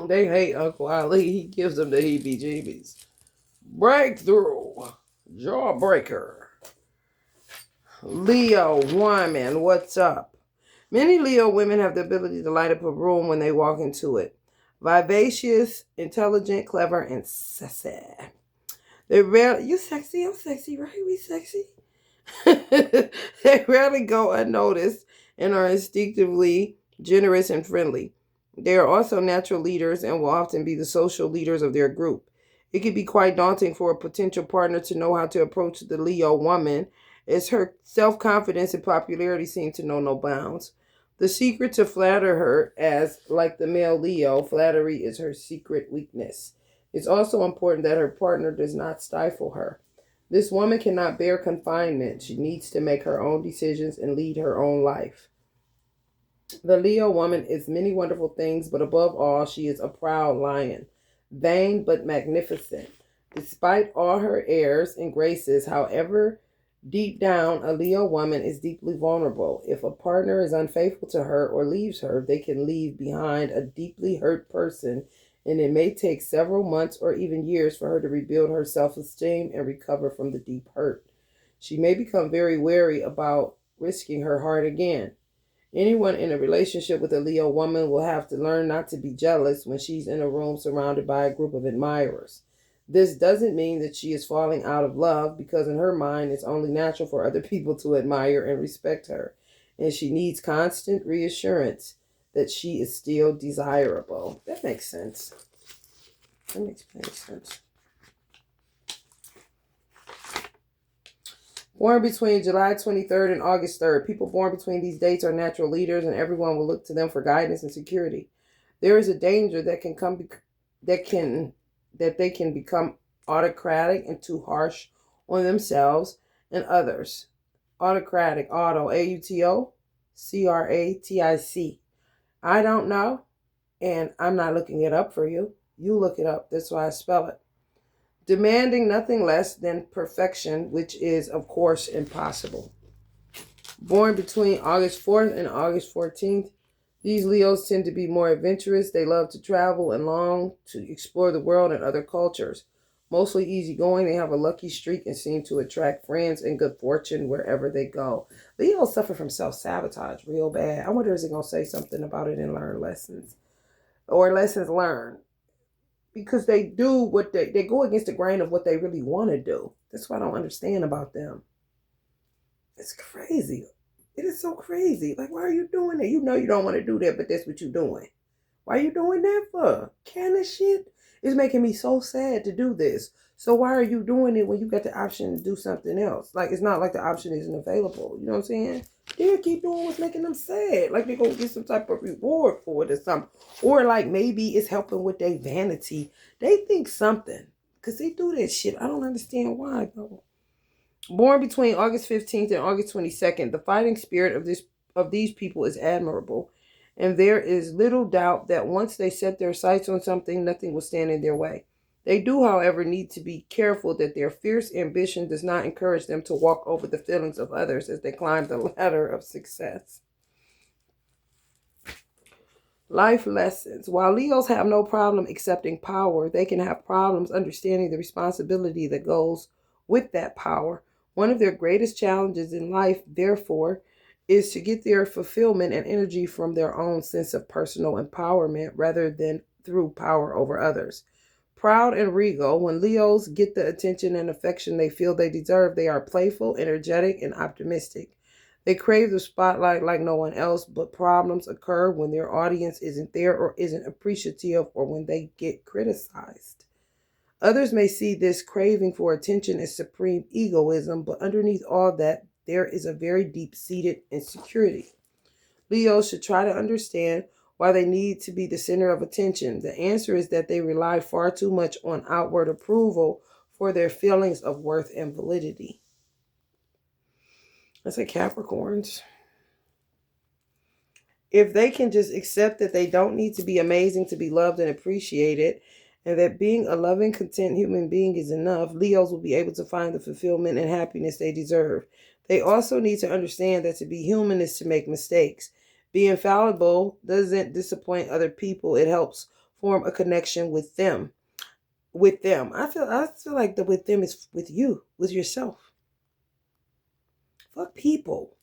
They hate Uncle Ali. He gives them the heebie-jeebies. Breakthrough. Jawbreaker. Leo woman, what's up? Many Leo women have the ability to light up a room when they walk into it. Vivacious, intelligent, clever, and sassy. They rarely, you sexy, I'm sexy, right? We sexy. They rarely go unnoticed and are instinctively generous and friendly. They are also natural leaders and will often be the social leaders of their group. It can be quite daunting for a potential partner to know how to approach the Leo woman, as her self confidence and popularity seem to know no bounds. The secret to flatter her, as like the male Leo, flattery is her secret weakness. It's also important that her partner does not stifle her. This woman cannot bear confinement. She needs to make her own decisions and lead her own life. The Leo woman is many wonderful things, but above all, she is a proud lion, vain but magnificent. Despite all her airs and graces, however, deep down, a Leo woman is deeply vulnerable. If a partner is unfaithful to her or leaves her, they can leave behind a deeply hurt person, and it may take several months or even years for her to rebuild her self esteem and recover from the deep hurt. She may become very wary about risking her heart again. Anyone in a relationship with a Leo woman will have to learn not to be jealous when she's in a room surrounded by a group of admirers. This doesn't mean that she is falling out of love, because in her mind it's only natural for other people to admire and respect her, and she needs constant reassurance that she is still desirable. That makes sense. That makes plenty sense. Born between July 23rd and August 3rd. People born between these dates are natural leaders, and everyone will look to them for guidance and security. There is a danger that they can become autocratic and too harsh on themselves and others. Autocratic, auto, Auto, I don't know, and I'm not looking it up for you. You look it up. That's why I spell it. Demanding nothing less than perfection, which is, of course, impossible. Born between August 4th and August 14th, these Leos tend to be more adventurous. They love to travel and long to explore the world and other cultures. Mostly easygoing, they have a lucky streak and seem to attract friends and good fortune wherever they go. Leos suffer from self-sabotage real bad. I wonder, is it going to say something about it in Learn Lessons? Or Lessons Learned? Because they do what they go against the grain of what they really want to do. That's what I don't understand about them. It's crazy. It is so crazy. Like, why are you doing that? You know you don't want to do that, but that's what you're doing. Why are you doing that for? Can this shit? It's making me so sad to do this. So why are you doing it when you got the option to do something else? Like, it's not like the option isn't available. You know what I'm saying? They'll keep doing what's making them sad. Like they're going to get some type of reward for it or something. Or like maybe it's helping with their vanity. They think something. Because they do that shit. I don't understand why, though. Born between August 15th and August 22nd, the fighting spirit of these people is admirable. And there is little doubt that once they set their sights on something, nothing will stand in their way. They do, however, need to be careful that their fierce ambition does not encourage them to walk over the feelings of others as they climb the ladder of success. Life lessons. While Leos have no problem accepting power, they can have problems understanding the responsibility that goes with that power. One of their greatest challenges in life, therefore, is to get their fulfillment and energy from their own sense of personal empowerment rather than through power over others. Proud and regal, when Leos get the attention and affection they feel they deserve, they are playful, energetic, and optimistic. They crave the spotlight like no one else, but problems occur when their audience isn't there or isn't appreciative, or when they get criticized. Others may see this craving for attention as supreme egoism, but underneath all that, there is a very deep-seated insecurity. Leos should try to understand why they need to be the center of attention. The answer is that they rely far too much on outward approval for their feelings of worth and validity. That's like Capricorns. If they can just accept that they don't need to be amazing to be loved and appreciated, and that being a loving, content human being is enough, Leos will be able to find the fulfillment and happiness they deserve. They also need to understand that to be human is to make mistakes. Being fallible doesn't disappoint other people. It helps form a connection with them. With them. I feel like the with them is with you, with yourself. Fuck people.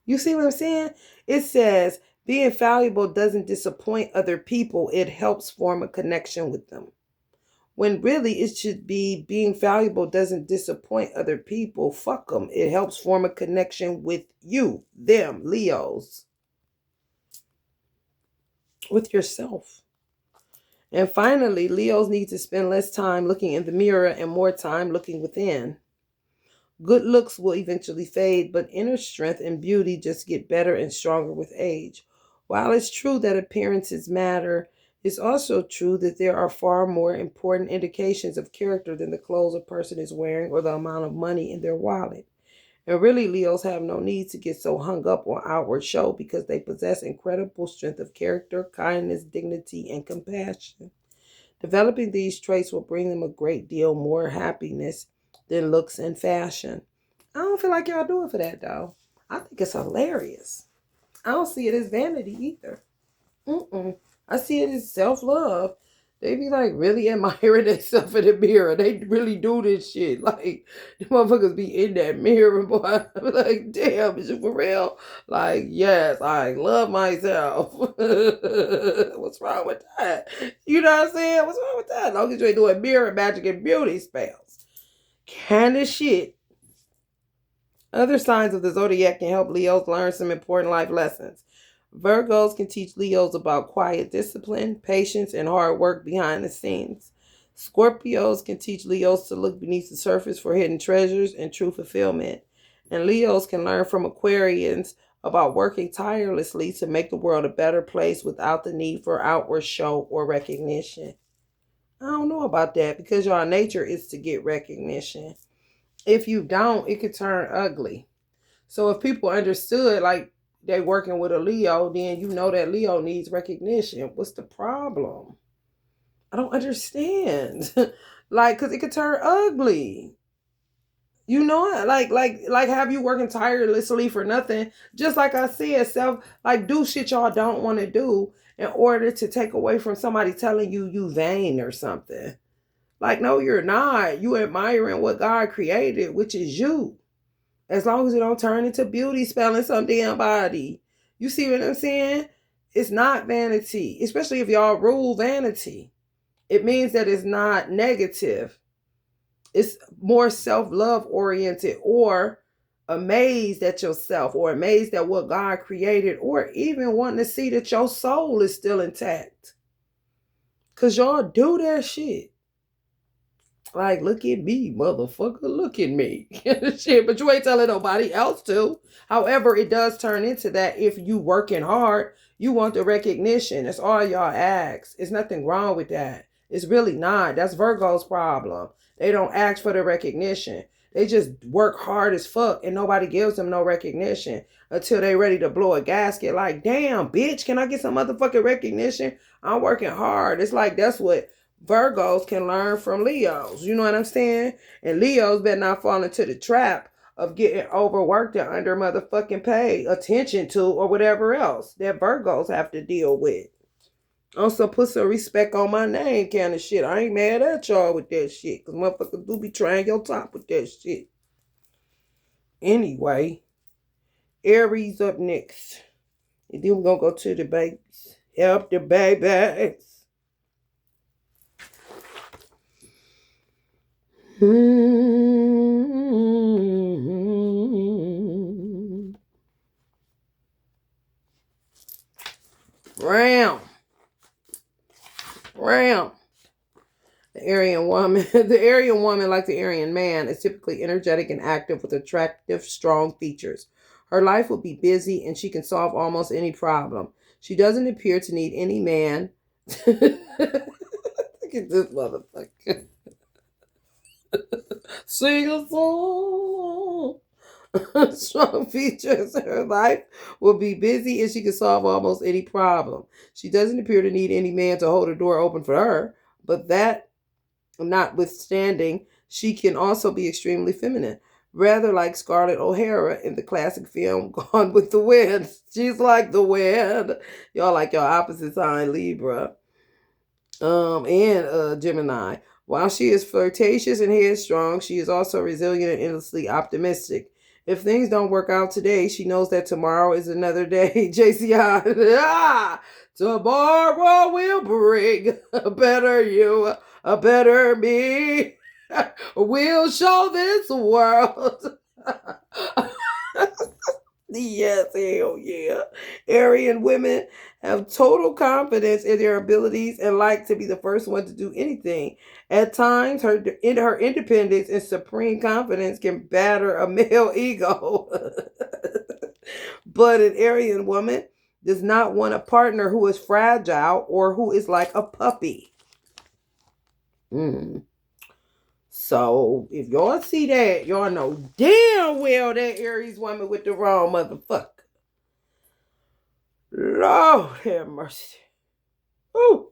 You see what I'm saying? It says being valuable doesn't disappoint other people. It helps form a connection with them. When really it should be being valuable doesn't disappoint other people. Fuck them. It helps form a connection with you, them, Leos, with yourself. And finally, Leos need to spend less time looking in the mirror and more time looking within. Good looks will eventually fade, but inner strength and beauty just get better and stronger with age. While it's true that appearances matter, it's also true that there are far more important indications of character than the clothes a person is wearing or the amount of money in their wallet. And really, Leos have no need to get so hung up on outward show because they possess incredible strength of character, kindness, dignity, and compassion. Developing these traits will bring them a great deal more happiness than looks and fashion. I don't feel like y'all do it for that, though. I think it's hilarious. I don't see it as vanity either. I see it as self-love. They be like really admiring themselves in the mirror. They really do this shit. Like, the motherfuckers be in that mirror, boy. I be like, damn, is it for real? Like, yes, I love myself. What's wrong with that? You know what I'm saying? What's wrong with that? As long as you ain't doing mirror magic and beauty spells. Kind of shit. Other signs of the zodiac can help Leos learn some important life lessons. Virgos can teach Leos about quiet discipline, patience, and hard work behind the scenes. Scorpios can teach Leos to look beneath the surface for hidden treasures and true fulfillment. And Leos can learn from Aquarians about working tirelessly to make the world a better place without the need for outward show or recognition. I don't know about that because your nature is to get recognition. If you don't, it could turn ugly. So if people understood like they working with a Leo, then you know that Leo needs recognition. What's the problem? I don't understand. Like, cause it could turn ugly. You know, like have you working tirelessly for nothing? Just like I said, do shit y'all don't want to do in order to take away from somebody telling you vain or something. Like, no, you're not. You admiring what God created, which is you. As long as it don't turn into beauty spelling some damn body. You see what I'm saying? It's not vanity, especially if y'all rule vanity. It means that it's not negative. It's more self-love oriented or amazed at yourself or amazed at what God created or even wanting to see that your soul is still intact. Because y'all do that shit. Like, look at me, motherfucker. Look at me. Shit, but you ain't telling nobody else to. However, it does turn into that if you working hard, you want the recognition. That's all y'all ask. There's nothing wrong with that. It's really not. That's Virgo's problem. They don't ask for the recognition. They just work hard as fuck and nobody gives them no recognition until they ready to blow a gasket. Like, damn, bitch, can I get some motherfucking recognition? I'm working hard. It's like that's what Virgos can learn from Leos. You know what I'm saying? And Leos better not fall into the trap of getting overworked and under motherfucking paid attention to or whatever else that Virgos have to deal with. Also put some respect on my name kind of shit. I ain't mad at y'all with that shit. Because motherfuckers do be trying your top with that shit. Anyway, Aries up next. And then we're going to go to the babies. Help the babies. Round. The Aryan woman, like the Aryan man, is typically energetic and active with attractive, strong features. Her life will be busy and she can solve almost any problem. She doesn't appear to need any man. Look at this motherfucker. Sing a song. Strong features in her life will be busy and she can solve almost any problem. She doesn't appear to need any man to hold the door open for her, but that notwithstanding, she can also be extremely feminine. rather like Scarlett O'Hara in the classic film Gone with the Wind. She's like the wind. Y'all like your opposite sign, Libra, and Gemini. While she is flirtatious and headstrong, she is also resilient and endlessly optimistic. If things don't work out today, she knows that tomorrow is another day. JCI. Tomorrow will bring a better you, a better me. We'll show this world. Yes, hell yeah. Aryan women have total confidence in their abilities and like to be the first one to do anything. At times, her independence and supreme confidence can batter a male ego. But an Aryan woman does not want a partner who is fragile or who is like a puppy. So if y'all see that, y'all know damn well that Aries woman with the wrong motherfucker. Lord have mercy. Ooh.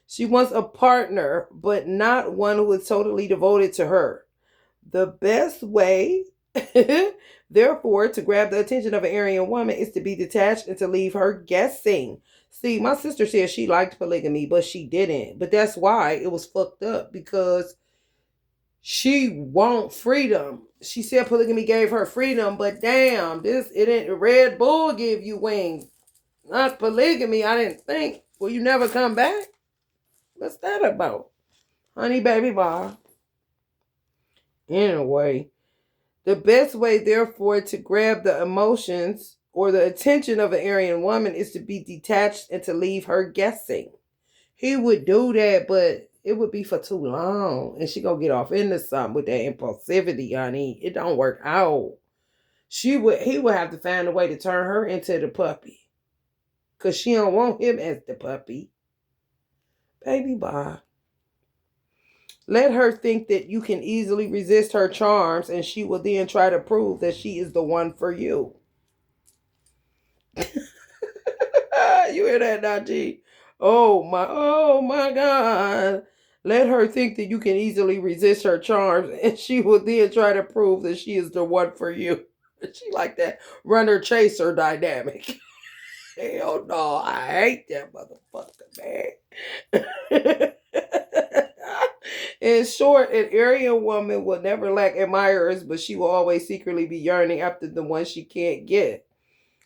She wants a partner, but not one who is totally devoted to her. The best way, therefore, to grab the attention of an Aryan woman is to be detached and to leave her guessing. See, my sister said she liked polygamy, but she didn't. But that's why it was fucked up, because she want freedom. She said polygamy gave her freedom, but damn, it didn't. Red Bull give you wings, not polygamy. I didn't think. Will you never come back? What's that about, honey, baby, bye. Anyway, the best way, therefore, to grab the emotions or the attention of an Aryan woman is to be detached and to leave her guessing. He would do that, but it would be for too long. And she gonna get off into something with that impulsivity, honey. It don't work out. He would have to find a way to turn her into the puppy. Cause she don't want him as the puppy. Baby, bye. Let her think that you can easily resist her charms, and she will then try to prove that she is the one for you. You hear that, Najee? Oh my God. Let her think that you can easily resist her charms, and she will then try to prove that she is the one for you. She like that runner chaser dynamic. Hell no, I hate that motherfucker, man. In short, an Aryan woman will never lack admirers, but she will always secretly be yearning after the one she can't get.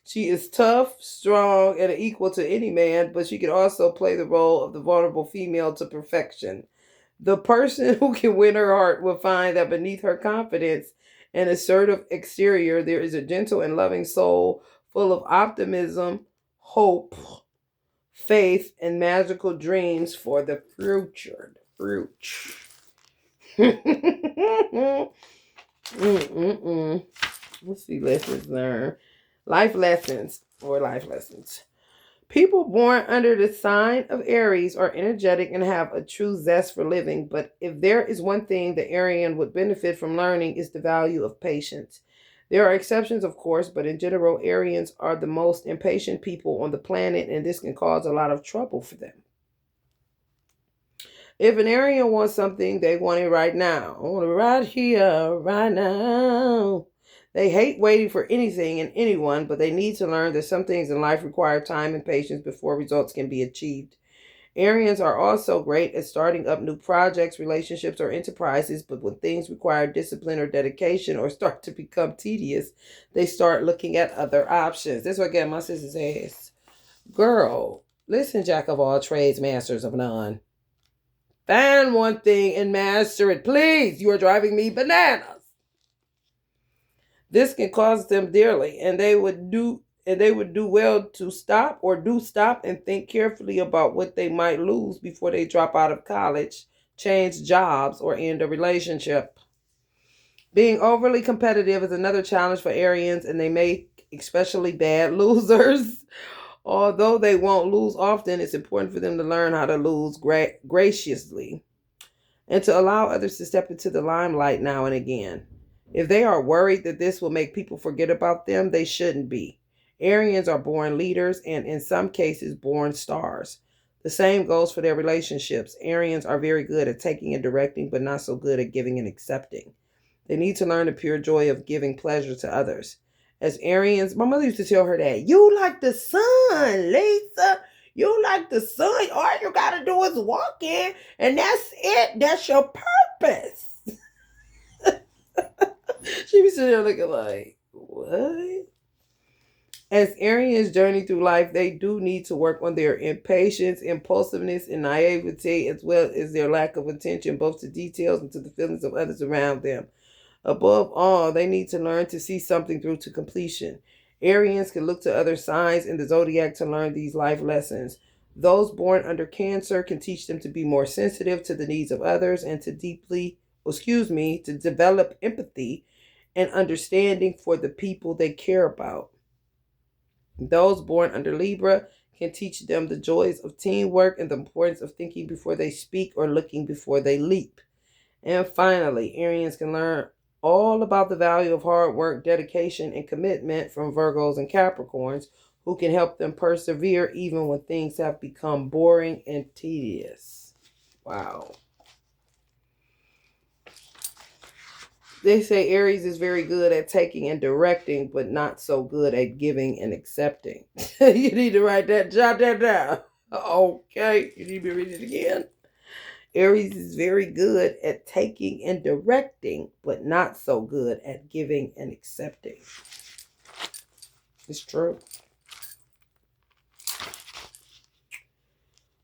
She is tough, strong, and equal to any man, but she can also play the role of the vulnerable female to perfection. The person who can win her heart will find that beneath her confidence and assertive exterior, there is a gentle and loving soul full of optimism, hope, faith, and magical dreams for the future. Let's see, lessons learned. Life lessons. People born under the sign of Aries are energetic and have a true zest for living, but if there is one thing the Aryan would benefit from learning, is the value of patience. There are exceptions, of course, but in general, Aryans are the most impatient people on the planet, and this can cause a lot of trouble for them. If an Aryan wants something, they want it right now. I want it right here, right now. They hate waiting for anything and anyone, but they need to learn that some things in life require time and patience before results can be achieved. Aryans are also great at starting up new projects, relationships, or enterprises, but when things require discipline or dedication or start to become tedious, they start looking at other options. That's what I get my sister's ass. Girl, listen, jack of all trades, masters of none. Find one thing and master it, please. You are driving me bananas. This can cost them dearly, and they would do well to stop and think carefully about what they might lose before they drop out of college, change jobs, or end a relationship. Being overly competitive is another challenge for Aryans, and they make especially bad losers. Although they won't lose often, it's important for them to learn how to lose graciously and to allow others to step into the limelight now and again. If they are worried that this will make people forget about them, they shouldn't be. Aryans are born leaders and in some cases born stars. The same goes for their relationships. Aryans are very good at taking and directing, but not so good at giving and accepting. They need to learn the pure joy of giving pleasure to others. As Aryans, my mother used to tell her that, you like the sun, Lisa. You like the sun. All you got to do is walk in, and that's it. That's your purpose. She be sitting there looking like, what? As Aryans journey through life, they do need to work on their impatience, impulsiveness, and naivety, as well as their lack of attention both to details and to the feelings of others around them. Above all, they need to learn to see something through to completion. Aryans can look to other signs in the zodiac to learn these life lessons. Those born under Cancer can teach them to be more sensitive to the needs of others and to develop empathy and understanding for the people they care about. Those born under Libra can teach them the joys of teamwork and the importance of thinking before they speak or looking before they leap. And finally, Aryans can learn all about the value of hard work, dedication, and commitment from Virgos and Capricorns, who can help them persevere even when things have become boring and tedious. Wow. They say Aries is very good at taking and directing, but not so good at giving and accepting. You need to jot that down. Okay, you need me to read it again. Aries is very good at taking and directing, but not so good at giving and accepting. It's true.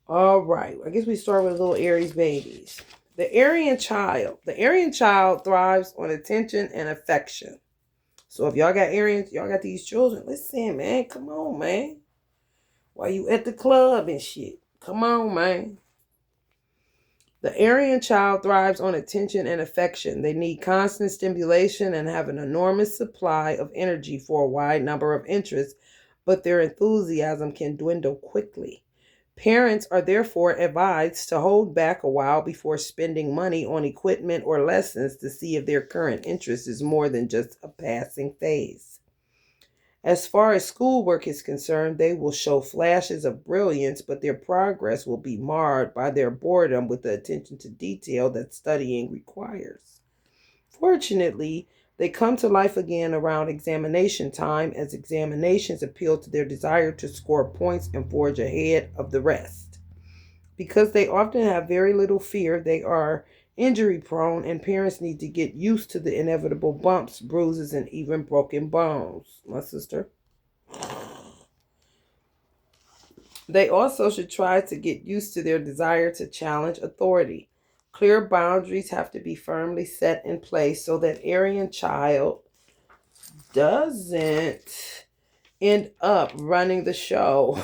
All right, I guess we start with little Aries babies. The Aryan child thrives on attention and affection. So if y'all got Aryans, y'all got these children, listen, man, come on, man. Why you at the club and shit? Come on, man. The Aryan child thrives on attention and affection. They need constant stimulation and have an enormous supply of energy for a wide number of interests, but their enthusiasm can dwindle quickly. Parents are therefore advised to hold back a while before spending money on equipment or lessons to see if their current interest is more than just a passing phase. As far as schoolwork is concerned, they will show flashes of brilliance, but their progress will be marred by their boredom with the attention to detail that studying requires. Fortunately, they come to life again around examination time, as examinations appeal to their desire to score points and forge ahead of the rest. Because they often have very little fear, they are injury prone, and parents need to get used to the inevitable bumps, bruises, and even broken bones. My sister. They also should try to get used to their desire to challenge authority. Clear boundaries have to be firmly set in place so that Aryan child doesn't end up running the show.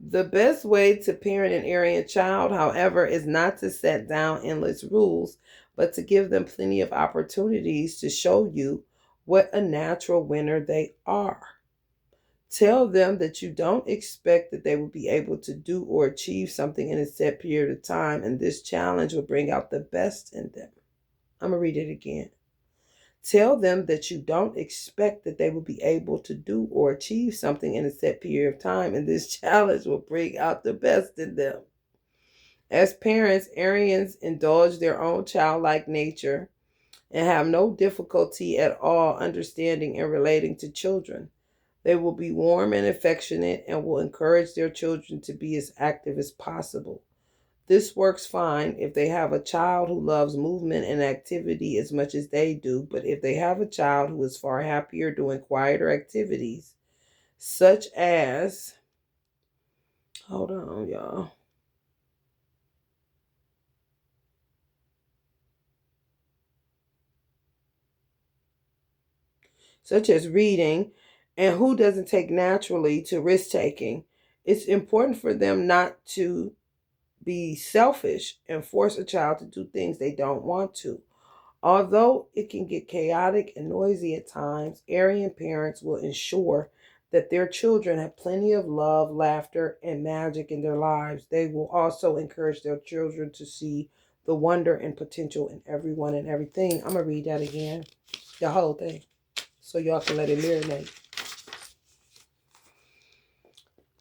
The best way to parent an Aryan child, however, is not to set down endless rules, but to give them plenty of opportunities to show you what a natural winner they are. Tell them that you don't expect that they will be able to do or achieve something in a set period of time, and this challenge will bring out the best in them. I'm going to read it again. Tell them that you don't expect that they will be able to do or achieve something in a set period of time, and this challenge will bring out the best in them. As parents, Aryans indulge their own childlike nature and have no difficulty at all understanding and relating to children. They will be warm and affectionate and will encourage their children to be as active as possible. This works fine if they have a child who loves movement and activity as much as they do, but if they have a child who is far happier doing quieter activities, such as, hold on, y'all. Such as reading, and who doesn't take naturally to risk taking, it's important for them not to be selfish and force a child to do things they don't want to. Although it can get chaotic and noisy at times, Aryan parents will ensure that their children have plenty of love, laughter, and magic in their lives. They will also encourage their children to see the wonder and potential in everyone and everything. I'm going to read that again, the whole thing, so y'all can let it marinate.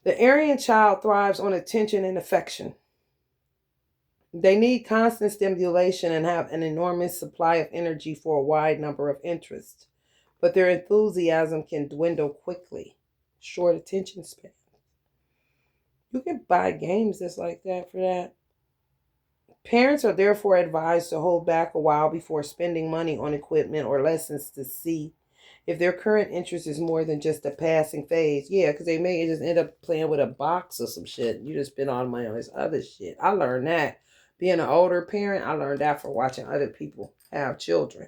The Aryan child thrives on attention and affection. They need constant stimulation and have an enormous supply of energy for a wide number of interests, but their enthusiasm can dwindle quickly. Short attention span. You can buy games that's like that for that. Parents are therefore advised to hold back a while before spending money on equipment or lessons to see if their current interest is more than just a passing phase. Yeah, because they may just end up playing with a box or some shit. You just spend all the money on this other shit. I learned that. Being an older parent, I learned that from watching other people have children.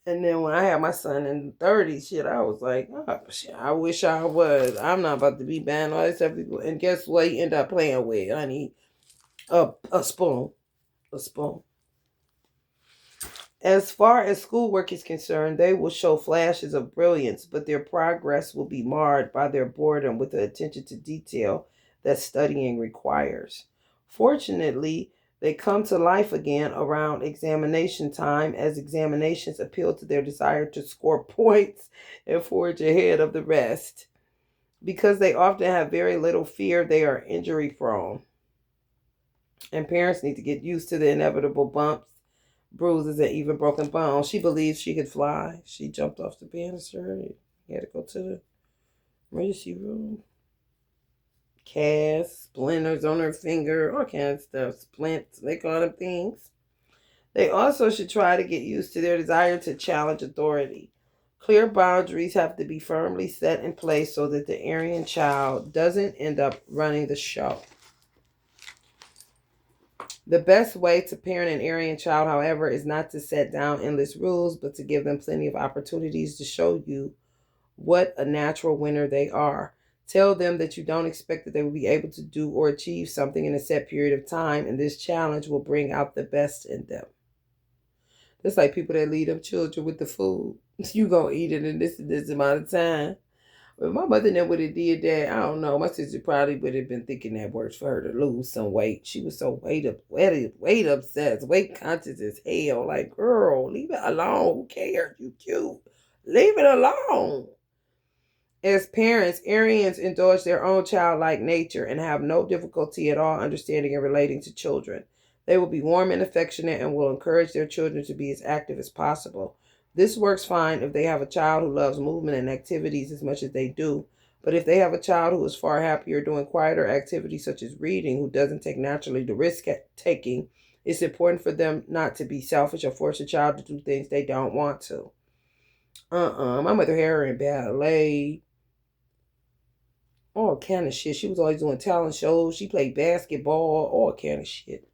And then when I had my son in the 30s, shit, I was like, oh, shit, I wish I was. I'm not about to be banned all this stuff. And guess what he ended up playing with, honey? A spoon. A spoon. As far as schoolwork is concerned, they will show flashes of brilliance, but their progress will be marred by their boredom with the attention to detail that studying requires. Fortunately, they come to life again around examination time as examinations appeal to their desire to score points and forge ahead of the rest. Because they often have very little fear, they are injury prone. And parents need to get used to the inevitable bumps, bruises, and even broken bones. She believes she could fly. She jumped off the banister. He had to go to the emergency room. Casts, splinters on her finger, all kinds of stuff. Splints, they call them things. They also should try to get used to their desire to challenge authority. Clear boundaries have to be firmly set in place so that the Aryan child doesn't end up running the show. The best way to parent an Aryan child, however, is not to set down endless rules, but to give them plenty of opportunities to show you what a natural winner they are. Tell them that you don't expect that they will be able to do or achieve something in a set period of time, and this challenge will bring out the best in them. It's like people that lead them children with the food. You gonna eat it in this amount of time. If my mother never would have did that, I don't know. My sister probably would have been thinking that works for her to lose some weight. She was so weight obsessed, weight conscious as hell. Like, girl, leave it alone. Who cares? You cute. Leave it alone. As parents, Aryans indulge their own childlike nature and have no difficulty at all understanding and relating to children. They will be warm and affectionate and will encourage their children to be as active as possible. This works fine if they have a child who loves movement and activities as much as they do. But if they have a child who is far happier doing quieter activities such as reading, who doesn't take naturally the risk taking, it's important for them not to be selfish or force a child to do things they don't want to. My mother had her in ballet, all kind of shit. She was always doing talent shows. She played basketball, all kind of shit.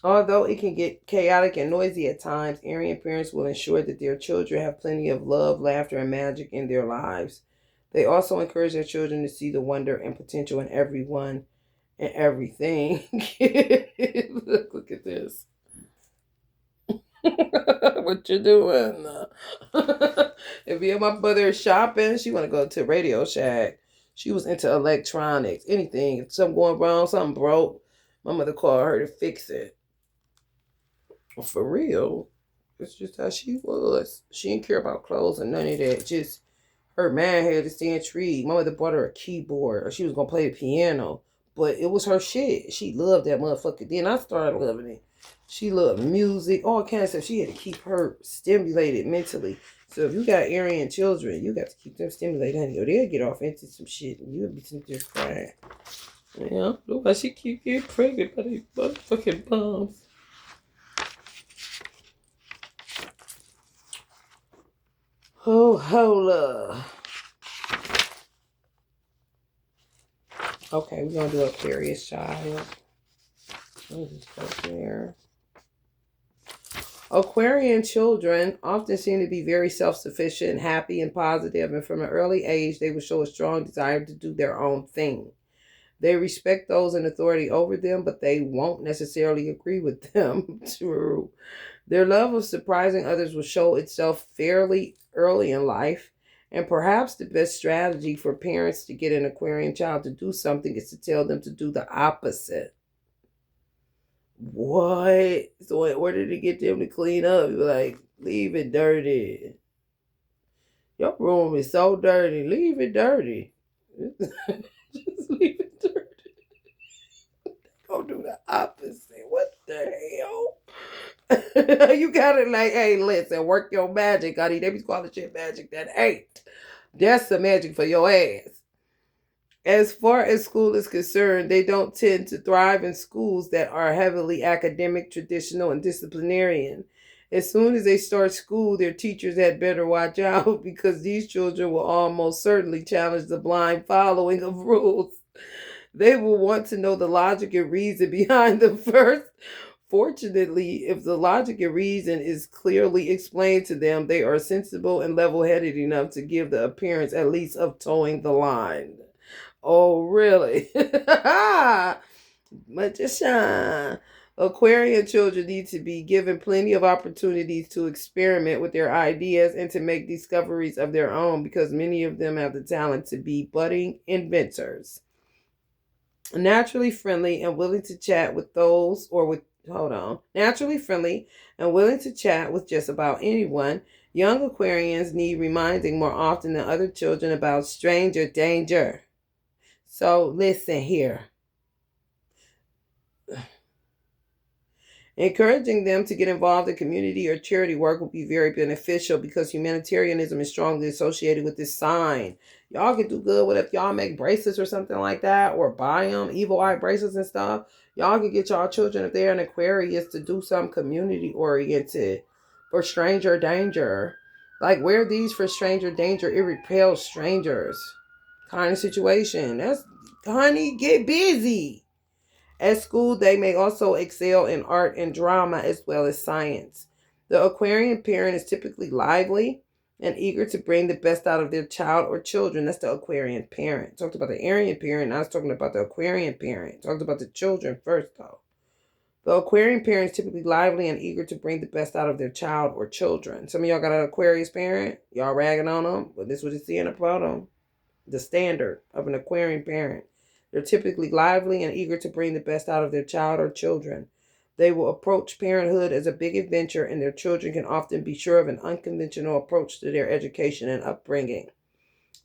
Although it can get chaotic and noisy at times, Aryan parents will ensure that their children have plenty of love, laughter, and magic in their lives. They also encourage their children to see the wonder and potential in everyone and everything. Look at this. What you doing? If you my mother shopping, she want to go to Radio Shack. She was into electronics, anything. If something going wrong, something broke, my mother called her to fix it. For real. It's just how she was. She didn't care about clothes and none of that. Just her man had to stay intrigued. My mother bought her a keyboard, or she was gonna play the piano. But it was her shit. She loved that motherfucker. Then I started loving it. She loved music, all kinds of stuff. She had to keep her stimulated mentally. So if you got Aryan children, you got to keep them stimulated, honey, or they'll get off into some shit and you'll be sitting there crying. Yeah, look why she keep getting pregnant by these motherfucking bums. Oh, hola. Okay, we're gonna do Aquarius child. Let me just go there. Aquarian children often seem to be very self-sufficient, happy, and positive, and from an early age, they will show a strong desire to do their own thing. They respect those in authority over them, but they won't necessarily agree with them. True. Their love of surprising others will show itself fairly early in life, and perhaps the best strategy for parents to get an Aquarian child to do something is to tell them to do the opposite. What? So in order to get them to clean up, you're like, leave it dirty. Your room is so dirty. Leave it dirty. Just leave it dirty. gonna do the opposite. What the hell? You gotta like, hey, listen, work your magic, honey. They be calling shit magic that ain't. That's the magic for your ass. As far as school is concerned, they don't tend to thrive in schools that are heavily academic, traditional, and disciplinarian. As soon as they start school, their teachers had better watch out because these children will almost certainly challenge the blind following of rules. They will want to know the logic and reason behind them first. Fortunately, if the logic and reason is clearly explained to them, they are sensible and level headed enough to give the appearance at least of towing the line. Oh, really? Magician. Aquarian children need to be given plenty of opportunities to experiment with their ideas and to make discoveries of their own because many of them have the talent to be budding inventors. Naturally friendly and willing to chat with those or with naturally friendly and willing to chat with just about anyone, young Aquarians need reminding more often than other children about stranger danger. So listen here. Encouraging them to get involved in community or charity work will be very beneficial because humanitarianism is strongly associated with this sign. Y'all can do good with if y'all make bracelets or something like that, or buy them evil eye bracelets and stuff. Y'all can get y'all children, if they're an Aquarius, to do some community oriented for stranger danger. Like wear these for stranger danger. It repels strangers kind of situation. That's, honey, get busy. At school, they may also excel in art and drama as well as science. The Aquarian parent is typically lively and eager to bring the best out of their child or children. That's the Aquarian parent. Talked about the Arian parent. I was talking about the Aquarian parent. Talked about the children first, though. The Aquarian parent is typically lively and eager to bring the best out of their child or children. Some of y'all got an Aquarius parent. Y'all ragging on them, but this is what it's saying about them. The standard of an Aquarian parent. They're typically lively and eager to bring the best out of their child or children. They will approach parenthood as a big adventure, and their children can often be sure of an unconventional approach to their education and upbringing.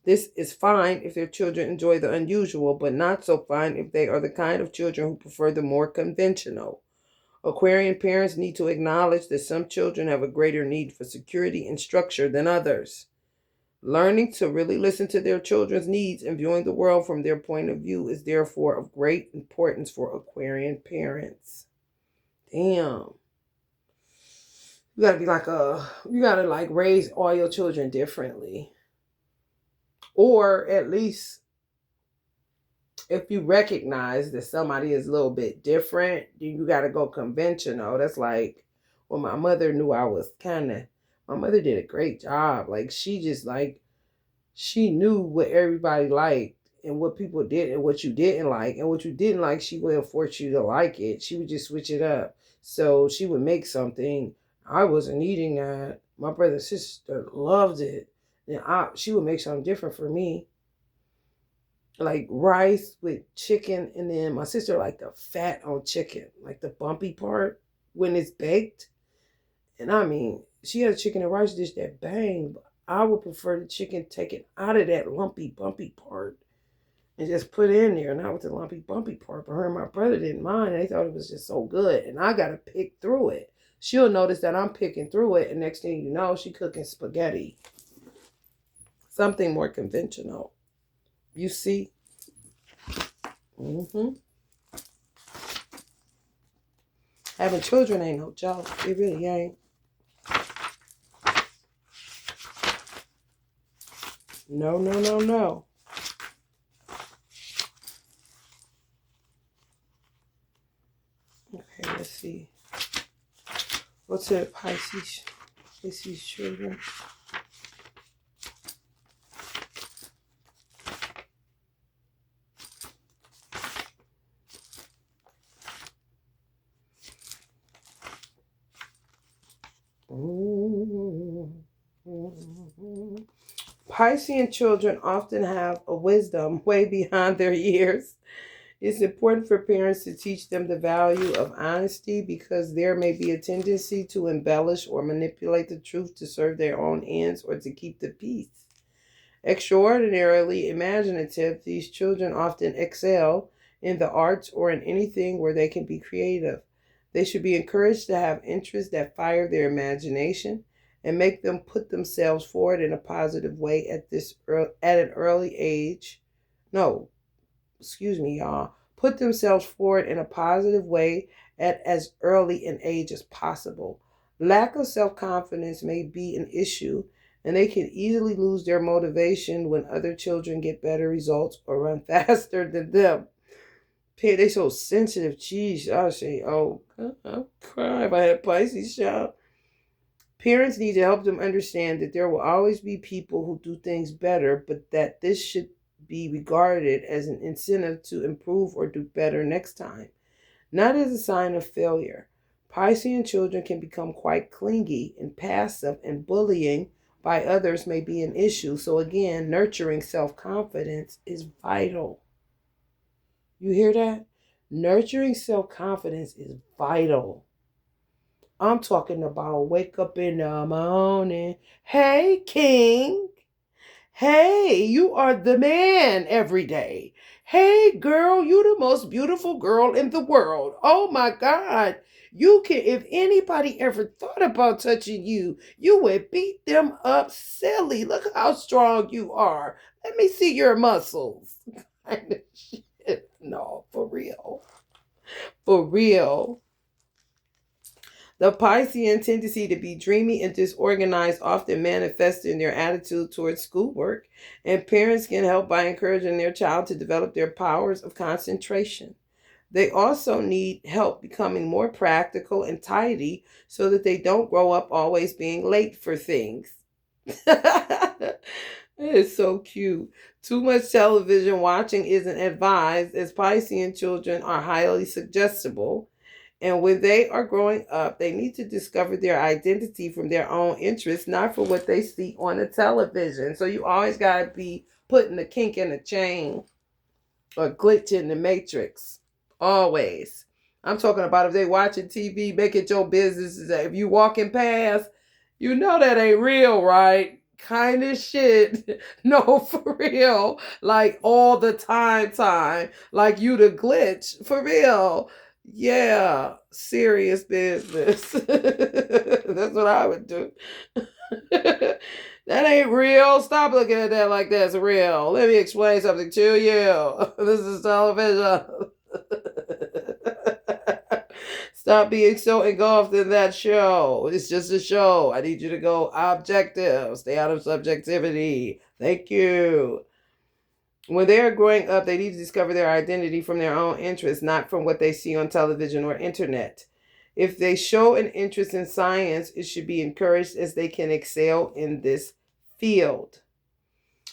This is fine if their children enjoy the unusual, but not so fine if they are the kind of children who prefer the more conventional. Aquarian parents need to acknowledge that some children have a greater need for security and structure than others. Learning to really listen to their children's needs and viewing the world from their point of view is therefore of great importance for Aquarian parents. Damn. You gotta like raise all your children differently. Or at least if you recognize that somebody is a little bit different, then you gotta go conventional. That's like, well, my mother knew I was my mother did a great job. Like she knew what everybody liked and what people did and what you didn't like. And what you didn't like, she wouldn't force you to like it. She would just switch it up. So she would make something. I wasn't eating that. My brother and sister loved it. And she would make something different for me. Like rice with chicken. And then my sister liked the fat on chicken. Like the bumpy part when it's baked. And I mean, she had a chicken and rice dish that banged. I would prefer the chicken taken out of that lumpy, bumpy part and just put it in there, not with the lumpy, bumpy part. But her and my brother didn't mind. They thought it was just so good. And I got to pick through it. She'll notice that I'm picking through it. And next thing you know, she cooking spaghetti. Something more conventional. You see? Having children ain't no joke. It really ain't. No. Okay, let's see. What's it, Pisces? Pisces children. Piscean children often have a wisdom way beyond their years. It's important for parents to teach them the value of honesty because there may be a tendency to embellish or manipulate the truth to serve their own ends or to keep the peace. Extraordinarily imaginative, these children often excel in the arts, or in anything where they can be creative. They should be encouraged to have interests that fire their imagination and make them put themselves forward in a positive way at an early age. No, excuse me, y'all. Put themselves forward in a positive way at as early an age as possible. Lack of self confidence may be an issue, and they can easily lose their motivation when other children get better results or run faster than them. They so sensitive. Jeez, I would say, oh, I'll cry if I had a Pisces child. Parents need to help them understand that there will always be people who do things better, but that this should be regarded as an incentive to improve or do better next time, not as a sign of failure. Piscean children can become quite clingy and passive, and bullying by others may be an issue. So, again, nurturing self confidence is vital. You hear that? Nurturing self confidence is vital. I'm talking about wake up in the morning. Hey, King. Hey, you are the man every day. Hey, girl, you the most beautiful girl in the world. Oh my God. You can, if anybody ever thought about touching you, you would beat them up silly. Look how strong you are. Let me see your muscles. Kind of shit. No, for real. For real. The Piscean tendency to be dreamy and disorganized often manifests in their attitude towards schoolwork, and parents can help by encouraging their child to develop their powers of concentration. They also need help becoming more practical and tidy so that they don't grow up always being late for things. It's so cute. Too much television watching isn't advised, as Piscean children are highly suggestible. And when they are growing up, they need to discover their identity from their own interests, not for what they see on the television. So you always got to be putting the kink in the chain or glitch in the matrix. Always. I'm talking about if they watching TV, make it your business. If you walking past, you know that ain't real, right? Kind of shit. No, for real. Like all the time. Like you the glitch. For real. Yeah, serious business. That's what I would do. That ain't real. Stop looking at that like that's real. Let me explain something to you. This is television. Stop being so engulfed in that show. It's just a show. I need you to go objective. Stay out of subjectivity. Thank you. When they are growing up, they need to discover their identity from their own interests, not from what they see on television or internet. If they show an interest in science, it should be encouraged as they can excel in this field.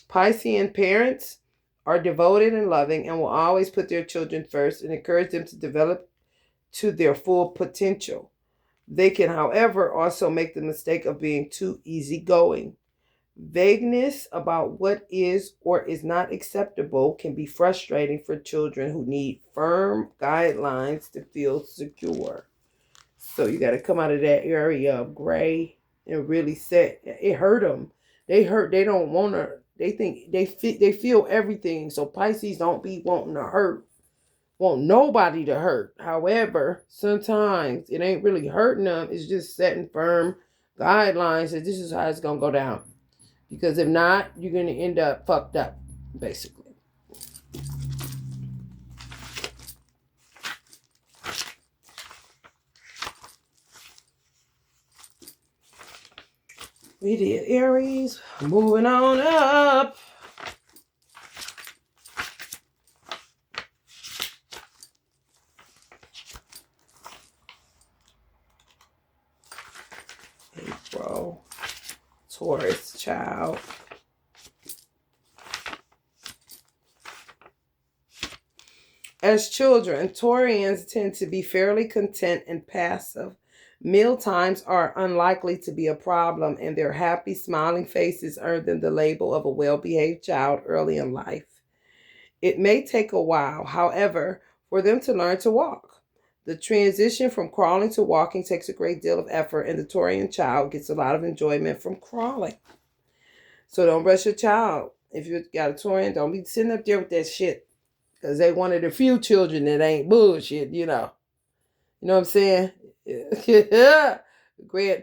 Piscean parents are devoted and loving and will always put their children first and encourage them to develop to their full potential. They can, however, also make the mistake of being too easygoing. Vagueness about what is or is not acceptable can be frustrating for children who need firm guidelines to feel secure. So you got to come out of that area of gray and really set. It hurt them. They hurt. They don't want to. They think they feel everything. So Pisces don't be wanting to hurt. Want nobody to hurt. However, sometimes it ain't really hurting them. It's just setting firm guidelines that this is how it's gonna go down. Because if not, you're going to end up fucked up, basically. We did Aries. Moving on up. April. Taurus, child. As children, Taurians tend to be fairly content and passive. Meal times are unlikely to be a problem, and their happy, smiling faces earn them the label of a well-behaved child early in life. It may take a while, however, for them to learn to walk. The transition from crawling to walking takes a great deal of effort, and the Taurian child gets a lot of enjoyment from crawling. So don't rush your child. If you got a Taurian, don't be sitting up there with that shit. Because they one of the few children that ain't bullshit, you know. You know what I'm saying? Yeah.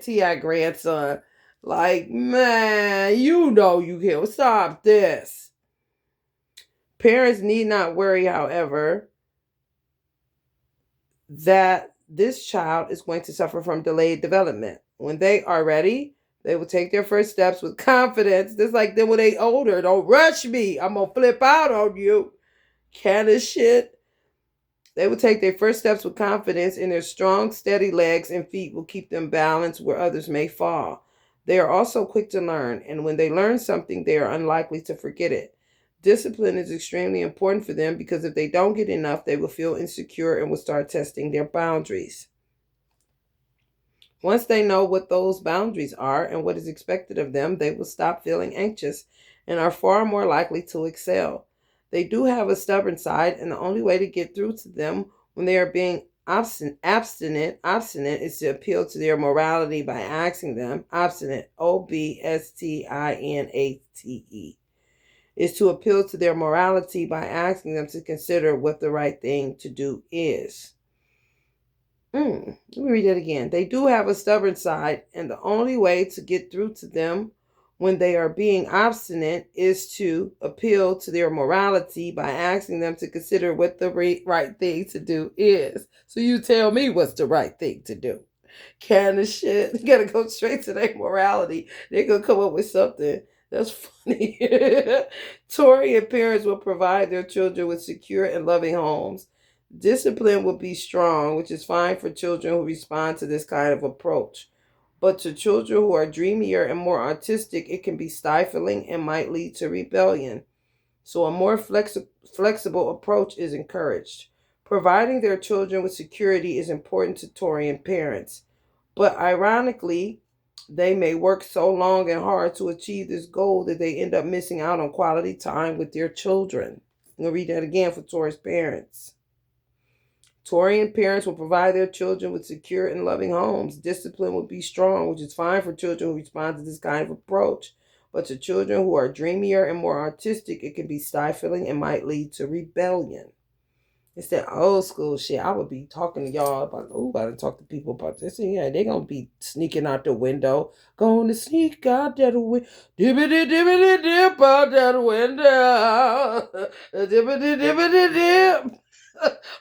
T.I. grandson. Like, man, you know you can stop this. Parents need not worry, however, that this child is going to suffer from delayed development. When they are ready, they will take their first steps with confidence. Just like them when they older. Don't rush me. I'm going to flip out on you. Kind of shit. They will take their first steps with confidence, and their strong, steady legs and feet will keep them balanced where others may fall. They are also quick to learn, and when they learn something, they are unlikely to forget it. Discipline is extremely important for them because if they don't get enough, they will feel insecure and will start testing their boundaries. Once they know what those boundaries are and what is expected of them, they will stop feeling anxious and are far more likely to excel. They do have a stubborn side, and the only way to get through to them when they are being obstinate is to appeal to their morality by asking them, obstinate, Obstinate, is to appeal to their morality by asking them to consider what the right thing to do is. Let me read that again. They do have a stubborn side, and the only way to get through to them when they are being obstinate is to appeal to their morality by asking them to consider what the right thing to do is. So you tell me what's the right thing to do. Kind of shit. You gotta go straight to their morality. They're gonna come up with something that's funny. Taurian parents will provide their children with secure and loving homes. Discipline will be strong, which is fine for children who respond to this kind of approach. But to children who are dreamier and more artistic, it can be stifling and might lead to rebellion. So a more flexible approach is encouraged. Providing their children with security is important to Taurian parents. But ironically, they may work so long and hard to achieve this goal that they end up missing out on quality time with their children. I'm going to read that again for Taurus parents. Taurian parents will provide their children with secure and loving homes. Discipline will be strong, which is fine for children who respond to this kind of approach. But to children who are dreamier and more artistic, it can be stifling and might lead to rebellion. It's that old school shit. I would be talking to y'all about, gotta talk to people about this. And yeah, they're going to be sneaking out the window. Going to sneak out that window. Dippity-dippity-dip out that window. Dippity-dippity-dip.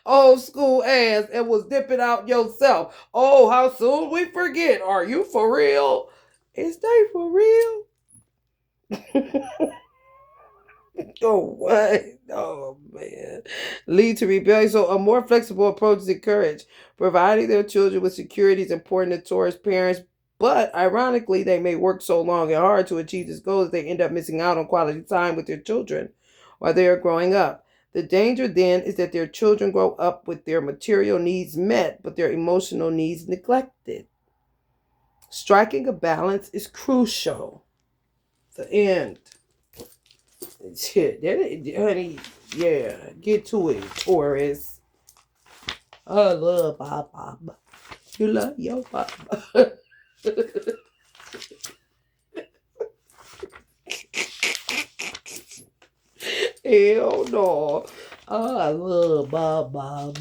Old school ass and was dipping out yourself. Oh, how soon we forget. Are you for real? Is they for real? Oh, what? Oh, man. Lead to rebellion. So a more flexible approach is encouraged. Providing their children with security is important to Taurus parents, but ironically, they may work so long and hard to achieve this goal that they end up missing out on quality time with their children while they are growing up. The danger then is that their children grow up with their material needs met, but their emotional needs neglected. Striking a balance is crucial. The end. Shit, honey, yeah, get to it, Taurus. I love Bob. You love your Bob. Hell no. I love Bob.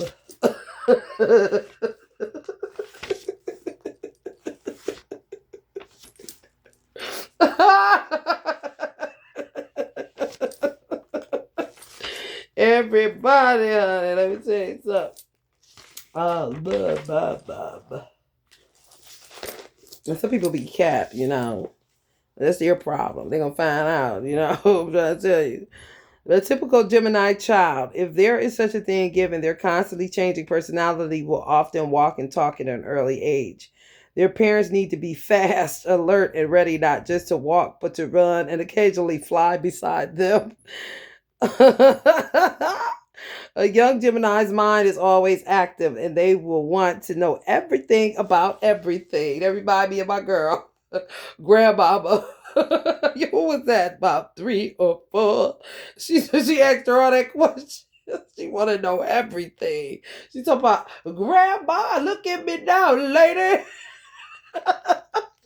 Everybody, honey, let me tell you something. I love Bob. And some people be capped, you know. That's their problem. They're going to find out, you know. I'm trying to tell you. The typical Gemini child, if there is such a thing given, their constantly changing personality will often walk and talk at an early age. Their parents need to be fast, alert, and ready not just to walk, but to run and occasionally fly beside them. A young Gemini's mind is always active, and they will want to know everything about everything. Everybody me and my girl, grandmama. What was that? About 3 or 4. She asked her all that question. She want to know everything. She talking about, Grandma, look at me now, lady.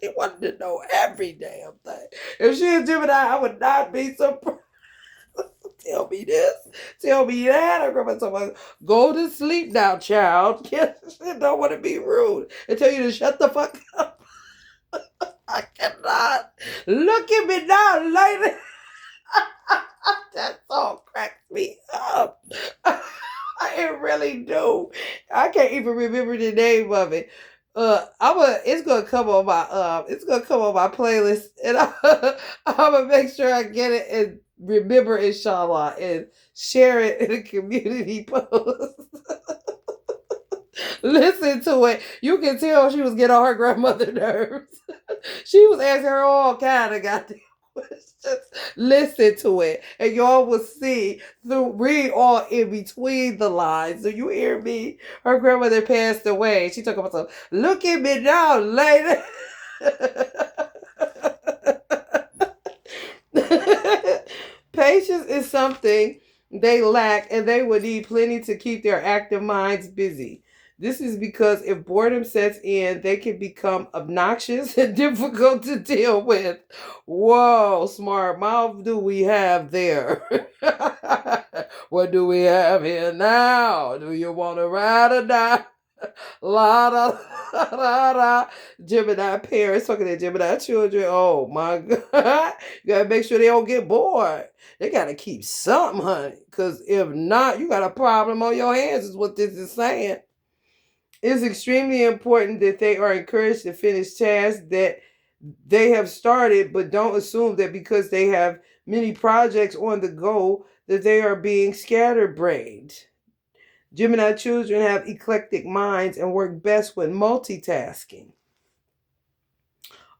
She wanted to know every damn thing. If she a Gemini, I would not be surprised. Tell me this, tell me that. Her grandma told me, go to sleep now, child. She don't want to be rude and tell you to shut the fuck up. I cannot. Look at me now, lady. That song cracks me up. It really do. I can't even remember the name of it. It's gonna come on my playlist, and I'm gonna make sure I get it and remember, inshallah, and share it in a community post. Listen to it. You can tell she was getting on her grandmother's nerves. She was asking her all kind of goddamn questions. Listen to it, and y'all will see read all in between the lines. Do you hear me? Her grandmother passed away. She took about some. Look at me now, lady. Patience is something they lack, and they would need plenty to keep their active minds busy. This is because if boredom sets in, they can become obnoxious and difficult to deal with. Whoa, smart mouth do we have there? What do we have here now? Do you want to ride or die? La da la da. Gemini parents talking to Gemini children. Oh my God. You gotta make sure they don't get bored. They gotta keep something, honey. Because if not, you got a problem on your hands, is what this is saying. It's extremely important that they are encouraged to finish tasks that they have started, but don't assume that because they have many projects on the go that they are being scatterbrained. Gemini children have eclectic minds and work best when multitasking.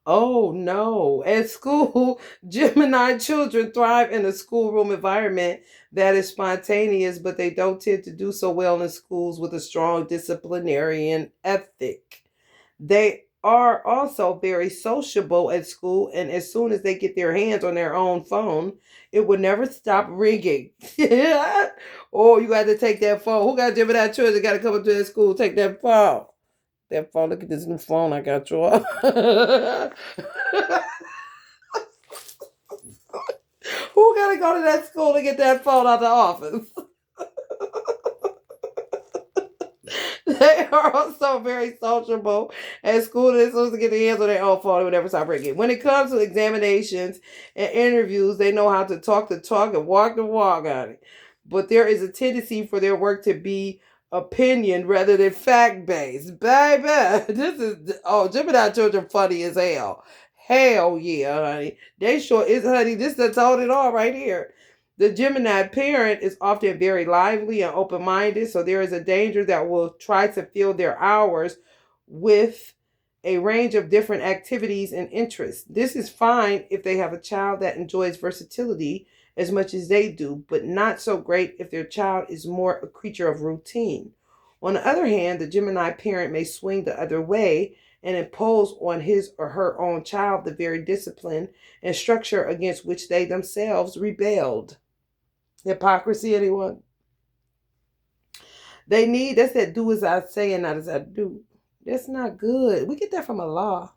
Oh no. At school, Gemini children thrive in a schoolroom environment that is spontaneous, but they don't tend to do so well in schools with a strong disciplinarian ethic. They are also very sociable at school, and as soon as they get their hands on their own phone, it will never stop ringing. Oh, you got to take that phone. Who got Gemini children? Got to come up to that school, take that phone. That phone. Look at this new phone I got you. Who got to go to that school to get that phone out the office? They are also very sociable at school. They're supposed to get their hands on their own phone. They would never stop ringing. When it comes to examinations and interviews, they know how to talk the talk and walk the walk on it. But there is a tendency for their work to be opinion rather than fact based. Baby, Gemini children funny as hell. Hell yeah, honey. They sure is, honey. This that told it all right here. The Gemini parent is often very lively and open minded, so there is a danger that will try to fill their hours with a range of different activities and interests. This is fine if they have a child that enjoys versatility as much as they do, but not so great if their child is more a creature of routine. On the other hand, the Gemini parent may swing the other way and impose on his or her own child the very discipline and structure against which they themselves rebelled. Hypocrisy, anyone? That's that do as I say and not as I do. That's not good. We get that from Allah.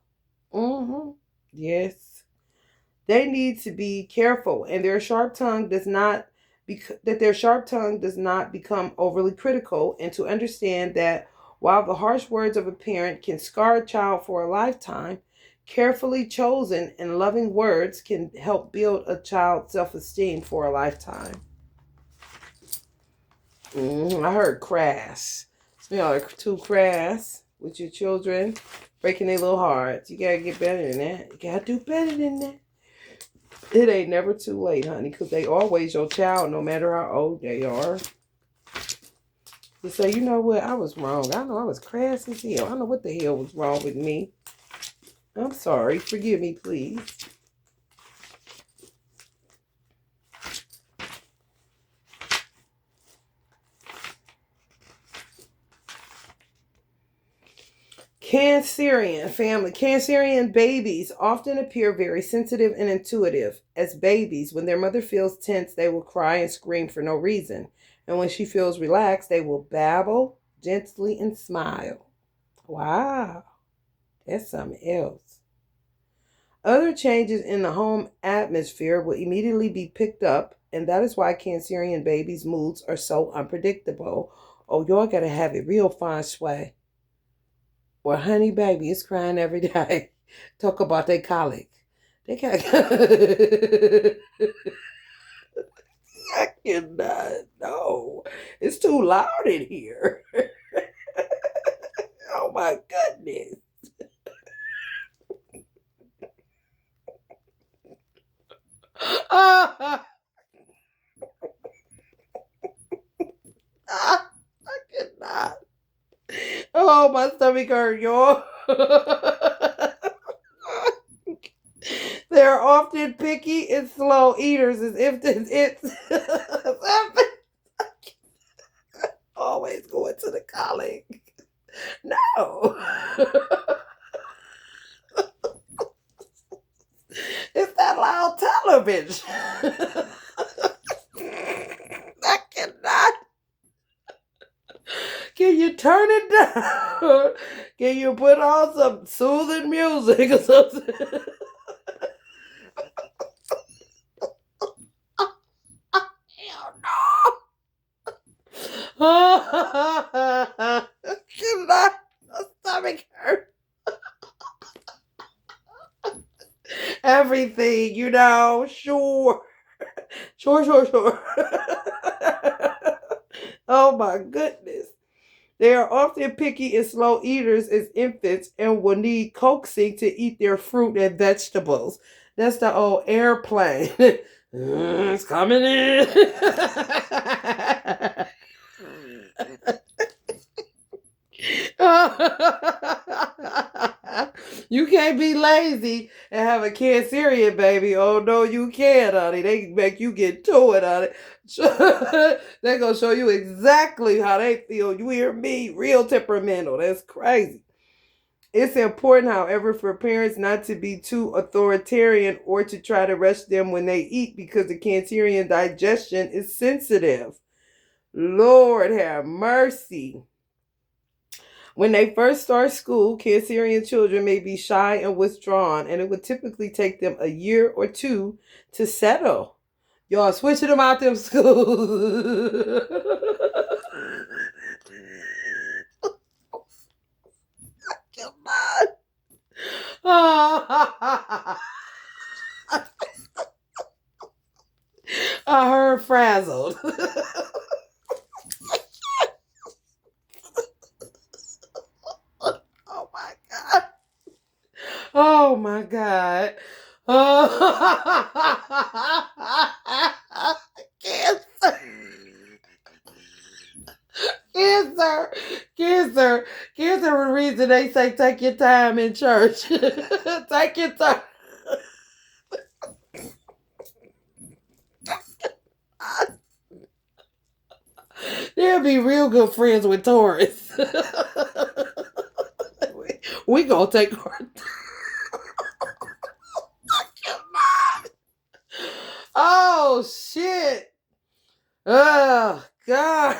Yes. They need to be careful, and their sharp tongue does not become overly critical, and to understand that while the harsh words of a parent can scar a child for a lifetime, carefully chosen and loving words can help build a child's self-esteem for a lifetime. I heard crass. Smell like too crass with your children, breaking their little hearts. You gotta get better than that. You gotta do better than that. It ain't never too late, honey, because they always your child, no matter how old they are. You say, you know what, I was wrong. I know I was crass as hell. I know what the hell was wrong with me. I'm sorry. Forgive me, please. Cancerian family. Cancerian babies often appear very sensitive and intuitive. As babies, when their mother feels tense, they will cry and scream for no reason. And when she feels relaxed, they will babble gently and smile. Wow, that's something else. Other changes in the home atmosphere will immediately be picked up and that is why Cancerian babies' moods are so unpredictable. Oh, y'all gotta have it real fine sway. Well, honey baby is crying every day. Talk about their colic. They got I cannot. No. It's too loud in here. Oh my goodness. I cannot. Oh, my stomach hurt, y'all. They are often picky and slow eaters, as if it's always going to the colic. No. It's that loud television. I cannot. Can you turn it down? Can you put on some soothing music or something? Hell no. I cannot. My stomach hurt. Everything, sure. Sure. Oh my goodness. They are often picky and slow eaters as infants and will need coaxing to eat their fruit and vegetables. That's the old airplane. It's coming in. You can't be lazy and have a Cancerian baby. Oh no, you can't, honey. They make you get to it, honey. They're gonna show you exactly how they feel. You hear me? Real temperamental. That's crazy. It's important, however, for parents not to be too authoritarian or to try to rush them when they eat because the Cancerian digestion is sensitive. Lord have mercy. When they first start school, Cancerian children may be shy and withdrawn, and it would typically take them a year or two to settle. Y'all switching them out them schools. Come on. I heard frazzled. Oh my God. Cancer. Cancer. Cancer the reason they say take your time in church. Take your time. They'll be real good friends with Taurus. We gonna take our Oh shit. Oh God.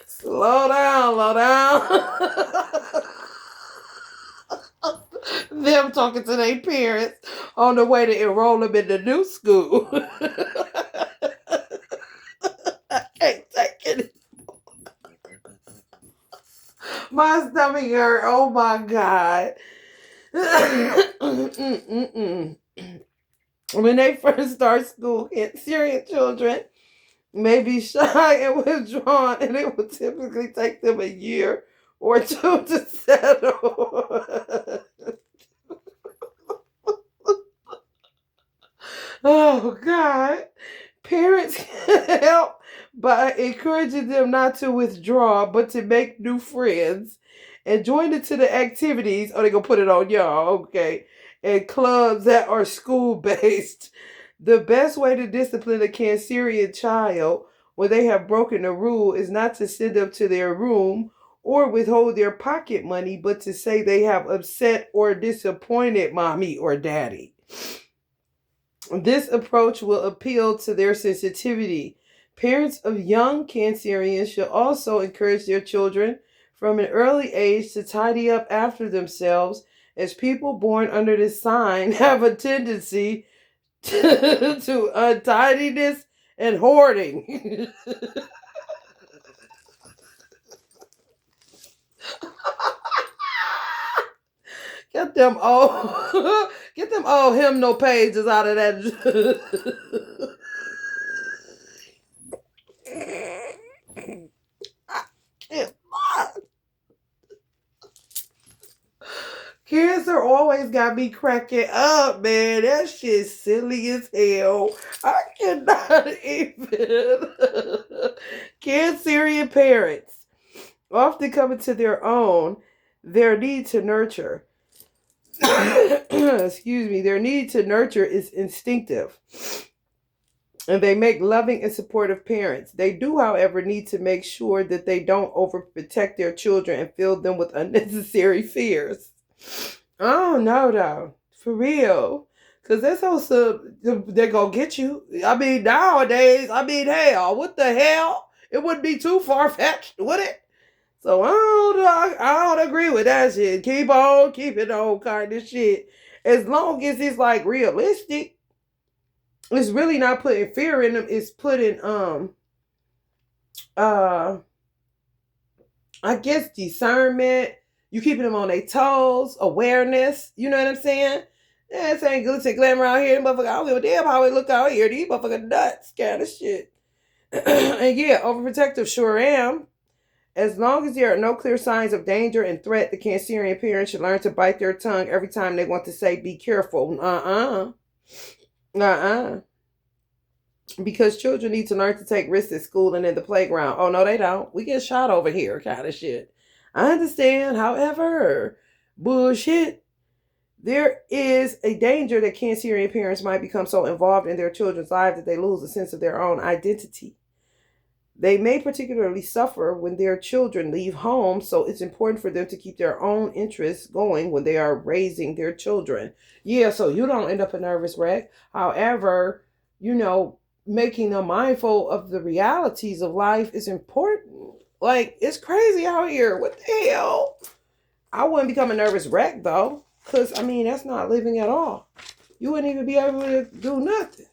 Slow down. Them talking to their parents on the way to enroll them in the new school. I can't take it. My stomach hurt. Oh my God. When they first start school, Cancerian children may be shy and withdrawn, and it will typically take them a year or two to settle. Oh, God. Parents can help by encouraging them not to withdraw, but to make new friends and join into the activities. Oh, they're going to put it on y'all. Okay. And clubs that are school-based. The best way to discipline a Cancerian child when they have broken a rule is not to send them to their room or withhold their pocket money, but to say they have upset or disappointed mommy or daddy. This approach will appeal to their sensitivity. Parents of young Cancerians should also encourage their children from an early age to tidy up after themselves as people born under this sign have a tendency to untidiness and hoarding. Get them old, get them old hymnal pages out of that. Cancer always got me cracking up, man. That shit's silly as hell. I cannot even. Cancerian parents often come into their own. Their need to nurture. Excuse me. Their need to nurture is instinctive. And they make loving and supportive parents. They do, however, need to make sure that they don't overprotect their children and fill them with unnecessary fears. Oh no, though, for real, because that's also they're gonna get you. I mean, nowadays, hell, what the hell? It wouldn't be too far fetched, would it? So I don't agree with that shit. Keep on keeping on, kind of shit. As long as it's like realistic, it's really not putting fear in them. It's putting I guess discernment. You keeping them on their toes, awareness. You know what I'm saying? Yeah, it ain't glitz and glamour out here. Motherfucker, I don't give a damn how we look out here. These motherfucking nuts kind of shit. And yeah, overprotective sure am. As long as there are no clear signs of danger and threat, the Cancerian parents should learn to bite their tongue every time they want to say, be careful. Because children need to learn to take risks at school and in the playground. Oh, no, they don't. We get shot over here kind of shit. I understand, however, bullshit. There is a danger that Cancerian parents might become so involved in their children's lives that they lose a sense of their own identity. They may particularly suffer when their children leave home, so it's important for them to keep their own interests going when they are raising their children. Yeah, so you don't end up a nervous wreck. However, making them mindful of the realities of life is important. Like, it's crazy out here. What the hell? I wouldn't become a nervous wreck, though. Because, that's not living at all. You wouldn't even be able to do nothing.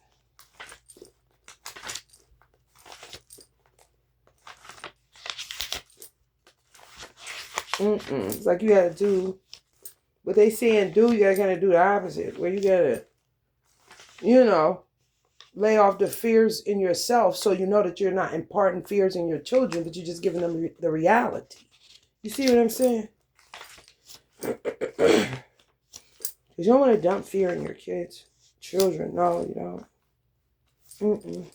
It's like you gotta do what they saying do, you gotta kind of do the opposite. Where you gotta, lay off the fears in yourself so you know that you're not imparting fears in your children, but you're just giving them the reality. You see what I'm saying? Because you don't want to dump fear in your kids. Children, no, you don't.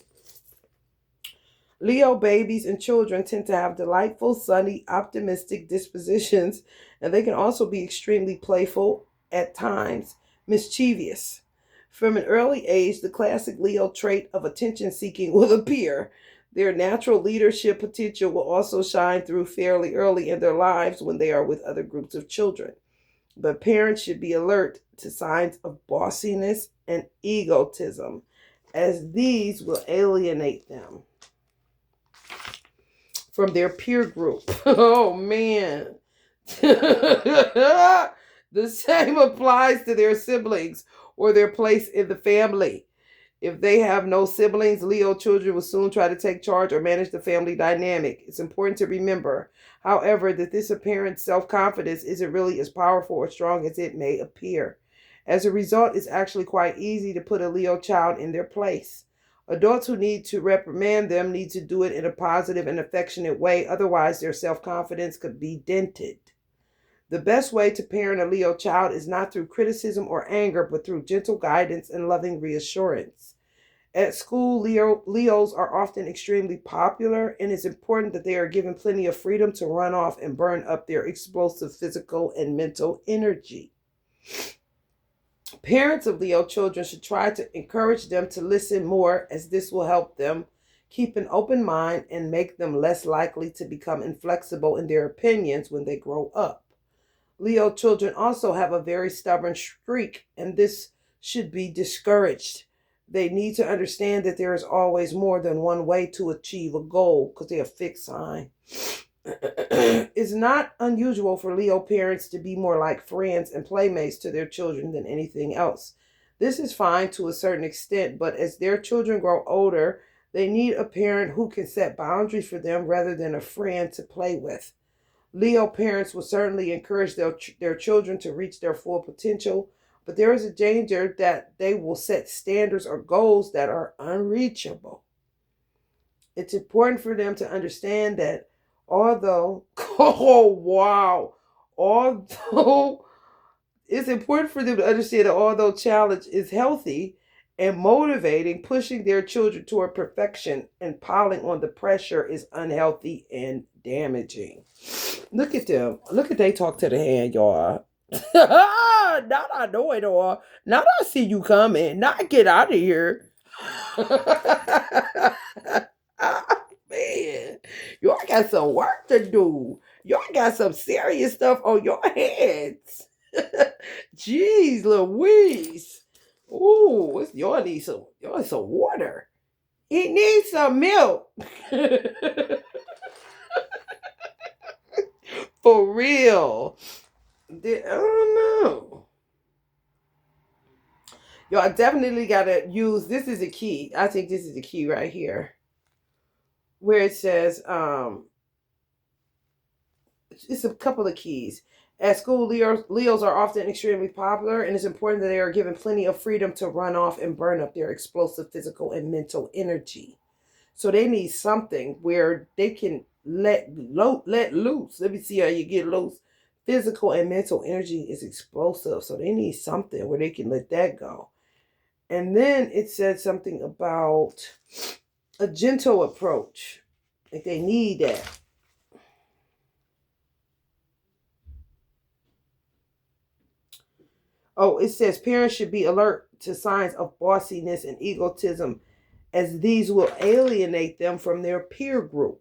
Leo babies and children tend to have delightful, sunny, optimistic dispositions, and they can also be extremely playful, at times mischievous. From an early age, the classic Leo trait of attention-seeking will appear. Their natural leadership potential will also shine through fairly early in their lives when they are with other groups of children. But parents should be alert to signs of bossiness and egotism, as these will alienate them from their peer group. Oh, man. The same applies to their siblings or their place in the family. If they have no siblings, Leo children will soon try to take charge or manage the family dynamic. It's important to remember, however, that this apparent self-confidence isn't really as powerful or strong as it may appear. As a result, it's actually quite easy to put a Leo child in their place. Adults who need to reprimand them need to do it in a positive and affectionate way, otherwise their self-confidence could be dented. The best way to parent a Leo child is not through criticism or anger, but through gentle guidance and loving reassurance. At school, Leos are often extremely popular, and it's important that they are given plenty of freedom to run off and burn up their explosive physical and mental energy. Parents of Leo children should try to encourage them to listen more, as this will help them keep an open mind and make them less likely to become inflexible in their opinions when they grow up. Leo children also have a very stubborn streak, and this should be discouraged. They need to understand that there is always more than one way to achieve a goal, because they're a fixed sign. It's not unusual for Leo parents to be more like friends and playmates to their children than anything else. This is fine to a certain extent, but as their children grow older, they need a parent who can set boundaries for them rather than a friend to play with. Leo parents will certainly encourage their children to reach their full potential, but there is a danger that they will set standards or goals that are unreachable. It's important for them to understand that although, oh wow, although it's important for them to understand that although challenge is healthy and motivating, pushing their children toward perfection and piling on the pressure is unhealthy and damaging. Look at them. Look at they talk to the hand, y'all. Not I know it all. Not I see you coming. Not get out of here. Man, y'all got some work to do. Y'all got some serious stuff on your hands. Jeez Louise. Ooh, y'all need some water. It needs some milk. For real. I don't know. Y'all definitely gotta use this is a key. I think this is the key right here. Where it says, it's a couple of keys. At school, Leos are often extremely popular, and it's important that they are given plenty of freedom to run off and burn up their explosive physical and mental energy. So they need something where they can let loose. Let me see how you get loose. Physical and mental energy is explosive, so they need something where they can let that go. And then it said something about a gentle approach. Like they need that. Oh, it says parents should be alert to signs of bossiness and egotism, as these will alienate them from their peer group.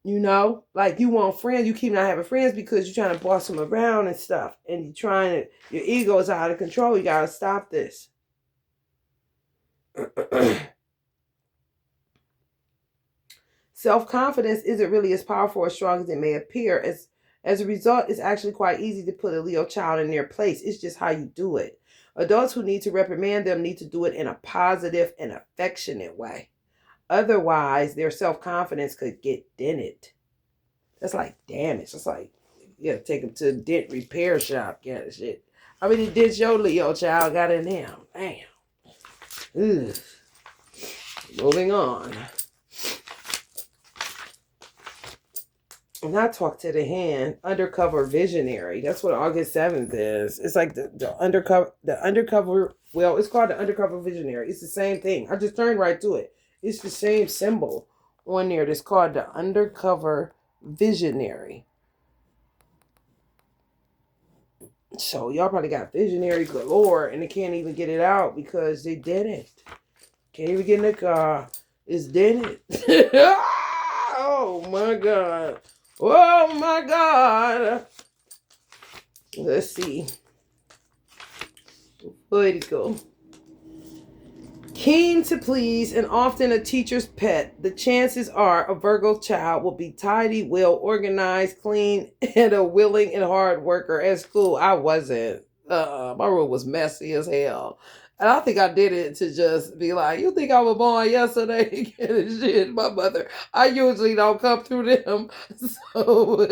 You know, like you want friends, you keep not having friends because you're trying to boss them around and stuff, and you're trying to, your ego is out of control. You gotta stop this. Self-confidence isn't really as powerful or strong as it may appear. As a result, it's actually quite easy to put a Leo child in their place. It's just how you do it. Adults who need to reprimand them need to do it in a positive and affectionate way. Otherwise, their self-confidence could get dented. That's like damage. That's like, you gotta take them to the dent repair shop kind of shit. How many dents your Leo child got in them? Damn. Ugh. Moving on. And I talk to the hand, undercover visionary. That's what August 7th is. It's like the undercover, well, it's called the undercover visionary. It's the same thing. I just turned right to it. It's the same symbol on there that's called the undercover visionary. So y'all probably got visionary galore and they can't even get it out because they didn't. Can't even get in the car. It's dented. Oh my God. Oh my God. Let's see. Political. Keen to please and often a teacher's pet, the chances are a Virgo child will be tidy, well organized, clean, and a willing and hard worker at school. I wasn't. My room was messy as hell. And I think I did it to just be like, you think I was born yesterday? And shit, my mother. I usually don't come through them. So,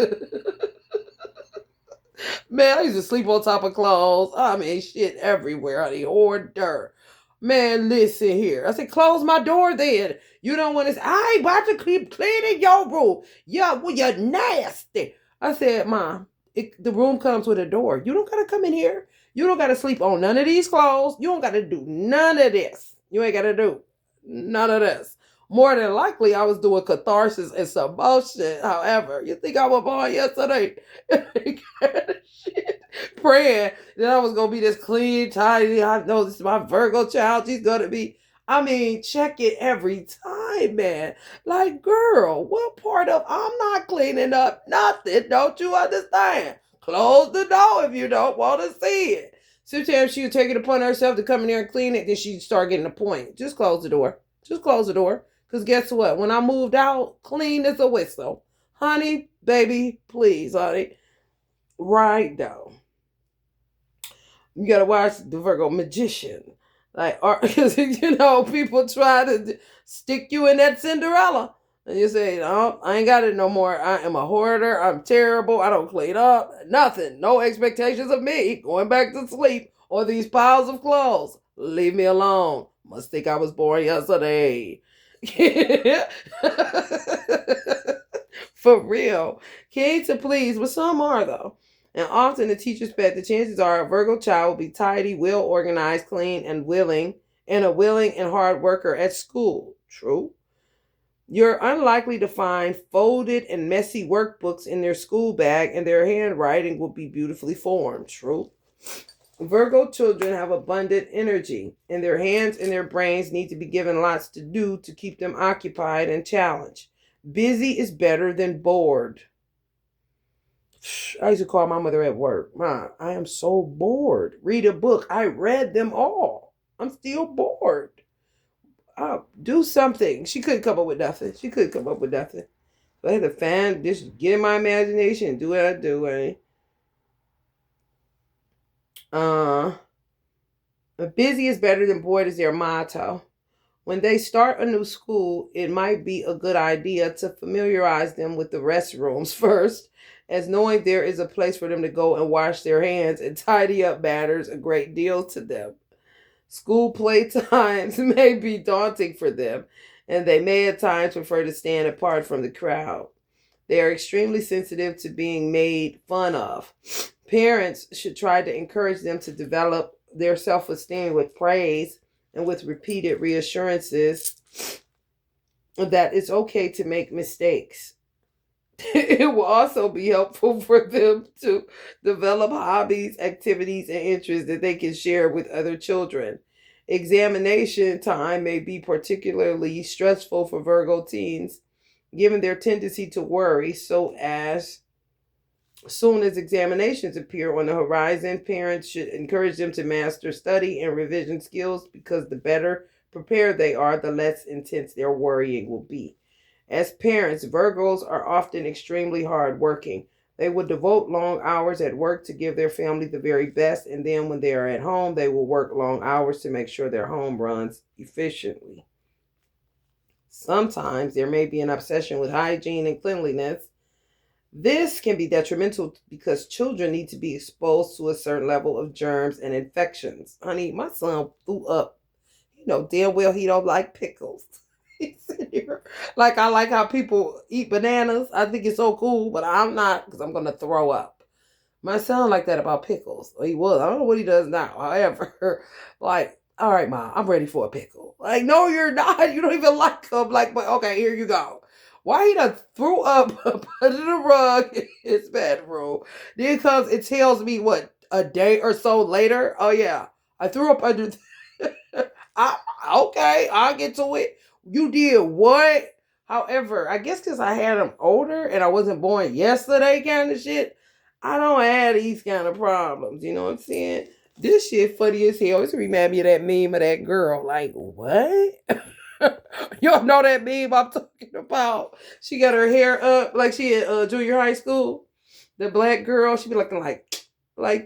man, I used to sleep on top of clothes. I mean, shit everywhere. Honey, order. Man, listen here. I said, close my door then. You don't want to. I ain't about to keep cleaning your room. Yeah, well, you're nasty. I said, Mom, the room comes with a door. You don't got to come in here. You don't got to sleep on none of these clothes. You don't got to do none of this. You ain't got to do none of this. More than likely, I was doing catharsis and some bullshit. However, you think I was born yesterday? Shit. Praying that I was going to be this clean, tidy. I know this is my Virgo child. She's going to be, I mean, check it every time, man. Like, girl, what part of I'm not cleaning up nothing? Don't you understand? Close the door if you don't want to see it. Sometimes she would take it upon herself to come in there and clean it. Then she'd start getting a point. Just close the door. Just close the door. Because guess what? When I moved out, clean as a whistle. Honey, baby, please, honey. Right, though. You gotta watch the Virgo magician. Like, because, people try to stick you in that Cinderella. And you say, no, I ain't got it no more. I am a hoarder. I'm terrible. I don't clean up. Nothing. No expectations of me going back to sleep or these piles of clothes. Leave me alone. Must think I was born yesterday. For real. Keen to please, but some are, though. And often the teachers bet the chances are a Virgo child will be tidy, well organized, clean, and a willing and hard worker at school. True. You're unlikely to find folded and messy workbooks in their school bag, and their handwriting will be beautifully formed. True. Virgo children have abundant energy, and their hands and their brains need to be given lots to do to keep them occupied and challenged. Busy is better than bored. I used to call my mother at work. Mom, I am so bored. Read a book. I read them all. I'm still bored. I'll do something. She couldn't come up with nothing. So I had to just get in my imagination and do what I do, eh? Busy is better than bored is their motto. When they start a new school, it might be a good idea to familiarize them with the restrooms first, as knowing there is a place for them to go and wash their hands and tidy up matters a great deal to them. School playtimes may be daunting for them, and they may at times prefer to stand apart from the crowd. They are extremely sensitive to being made fun of. Parents should try to encourage them to develop their self-esteem with praise and with repeated reassurances that it's okay to make mistakes. It will also be helpful for them to develop hobbies, activities, and interests that they can share with other children. Examination time may be particularly stressful for Virgo teens, given their tendency to worry. So as soon as examinations appear on the horizon, parents should encourage them to master study and revision skills, because the better prepared they are, the less intense their worrying will be. As parents, Virgos are often extremely hardworking. They will devote long hours at work to give their family the very best, and then when they are at home, they will work long hours to make sure their home runs efficiently. Sometimes there may be an obsession with hygiene and cleanliness. This can be detrimental because children need to be exposed to a certain level of germs and infections. Honey, my son threw up. Damn well he don't like pickles. He's sitting here like, I like how people eat bananas. I think it's so cool, but I'm not, because I'm going to throw up. My son like that about pickles. He was. I don't know what he does now. However, like, all right, Mom, I'm ready for a pickle. Like, no, you're not. You don't even like them. Like, but okay, here you go. Why he done threw up under the rug in his bedroom? Then comes, it tells me, what, a day or so later? Oh, yeah. I threw up under... Okay, I'll get to it. You did what? However, I guess because I had him older and I wasn't born yesterday kind of shit, I don't have these kind of problems. You know what I'm saying? This shit funny as hell. It's remind me of that meme of that girl. Like, what? Y'all know that meme I'm talking about? She got her hair up like she in junior high school. The black girl, she be looking like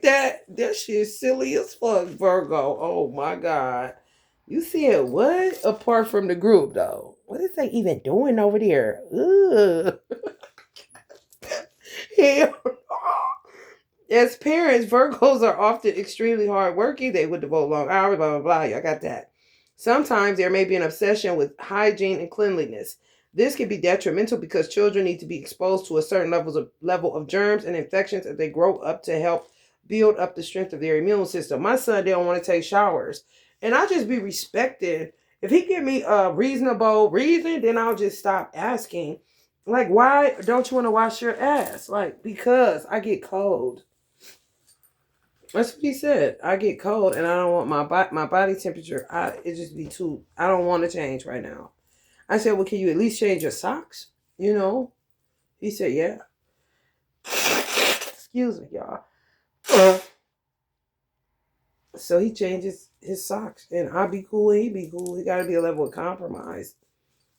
that. That shit silly as fuck, Virgo. Oh my God. You said what? Apart from the group, though. What is they even doing over there? Ugh. Hell no. As parents, Virgos are often extremely hardworking. They would devote long hours, blah, blah, blah. Y'all got that. Sometimes there may be an obsession with hygiene and cleanliness. This can be detrimental because children need to be exposed to a certain level of germs and infections as they grow up to help build up the strength of their immune system. My son didn't want to take showers. And I'll just be respected. If he give me a reasonable reason, then I'll just stop asking. Like, why don't you want to wash your ass? Like, because I get cold. That's what he said. I get cold and I don't want my body temperature. It just be too. I don't want to change right now. I said, well, can you at least change your socks? He said, yeah. Excuse me, y'all. So he changes his socks, and I'll be cool and he be cool. He got to be a level of compromise.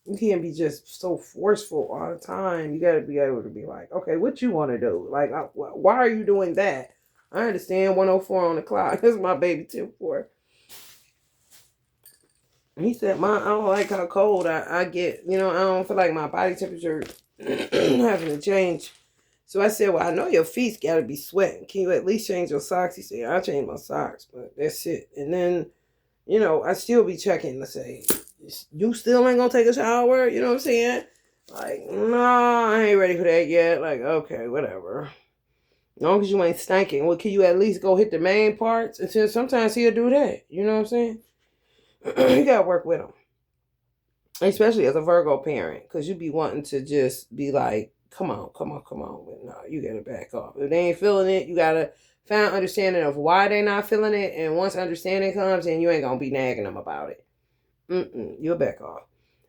You can't be just so forceful all the time. You got to be able to be like, okay, what you want to do? Like, why are you doing that? I understand 104 on the clock. This is my baby Tim for. He said, I don't like how cold I get. You know, I don't feel like my body temperature having to change. So I said, well, I know your feet got to be sweating. Can you at least change your socks? He said, I'll change my socks, but that's it. And then, I still be checking to say, you still ain't going to take a shower? You know what I'm saying? Like, no, I ain't ready for that yet. Like, okay, whatever. As long as you ain't stinking. Well, can you at least go hit the main parts? And sometimes he'll do that. You know what I'm saying? You got to work with him. Especially as a Virgo parent. Because you be wanting to just be like, come on. But no, you got to back off. If they ain't feeling it, you got to find understanding of why they not feeling it. And once understanding comes, then you ain't going to be nagging them about it. You'll back off.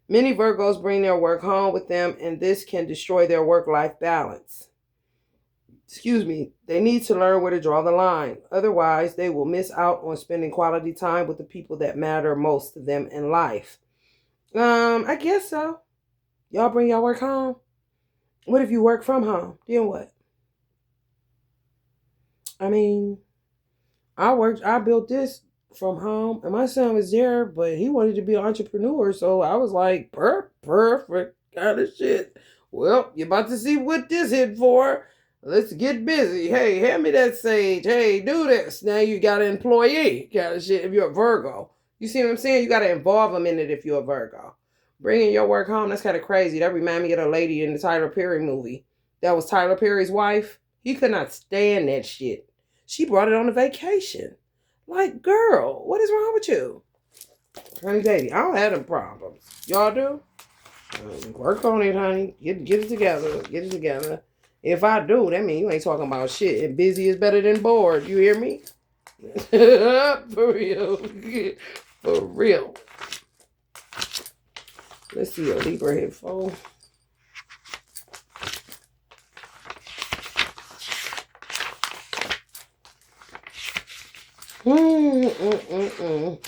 Many Virgos bring their work home with them, and this can destroy their work-life balance. They need to learn where to draw the line. Otherwise, they will miss out on spending quality time with the people that matter most to them in life. I guess so. Y'all bring y'all work home? What if you work from home? Then what? I mean, I built this from home, and my son was there, but he wanted to be an entrepreneur, so I was like, perfect kind of shit. Well, you're about to see what this hit for. Let's get busy. Hey, hand me that sage. Hey, do this. Now you got an employee kind of shit if you're a Virgo. You see what I'm saying? You got to involve them in it if you're a Virgo. Bringing your work home, that's kind of crazy. That reminds me of the lady in the Tyler Perry movie. That was Tyler Perry's wife. He could not stand that shit. She brought it on a vacation. Like, girl, what is wrong with you? Honey, baby, I don't have them problems. Y'all do? Work on it, honey. Get it together. Get it together. If I do, that means you ain't talking about shit. And busy is better than bored. You hear me? For real. For real. Let's see a Libra hit fold.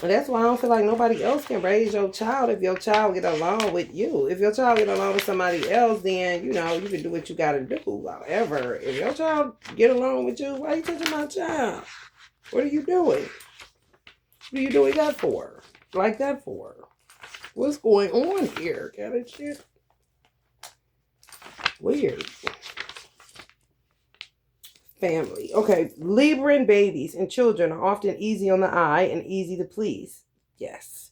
That's why I don't feel like nobody else can raise your child if your child get along with you. If your child get along with somebody else, then, you can do what you got to do. However, if your child get along with you, why are you touching my child? What are you doing? What are you doing that for? Like that for? What's going on here? Kind of shit. Weird. Family. Okay, Libran babies and children are often easy on the eye and easy to please. Yes.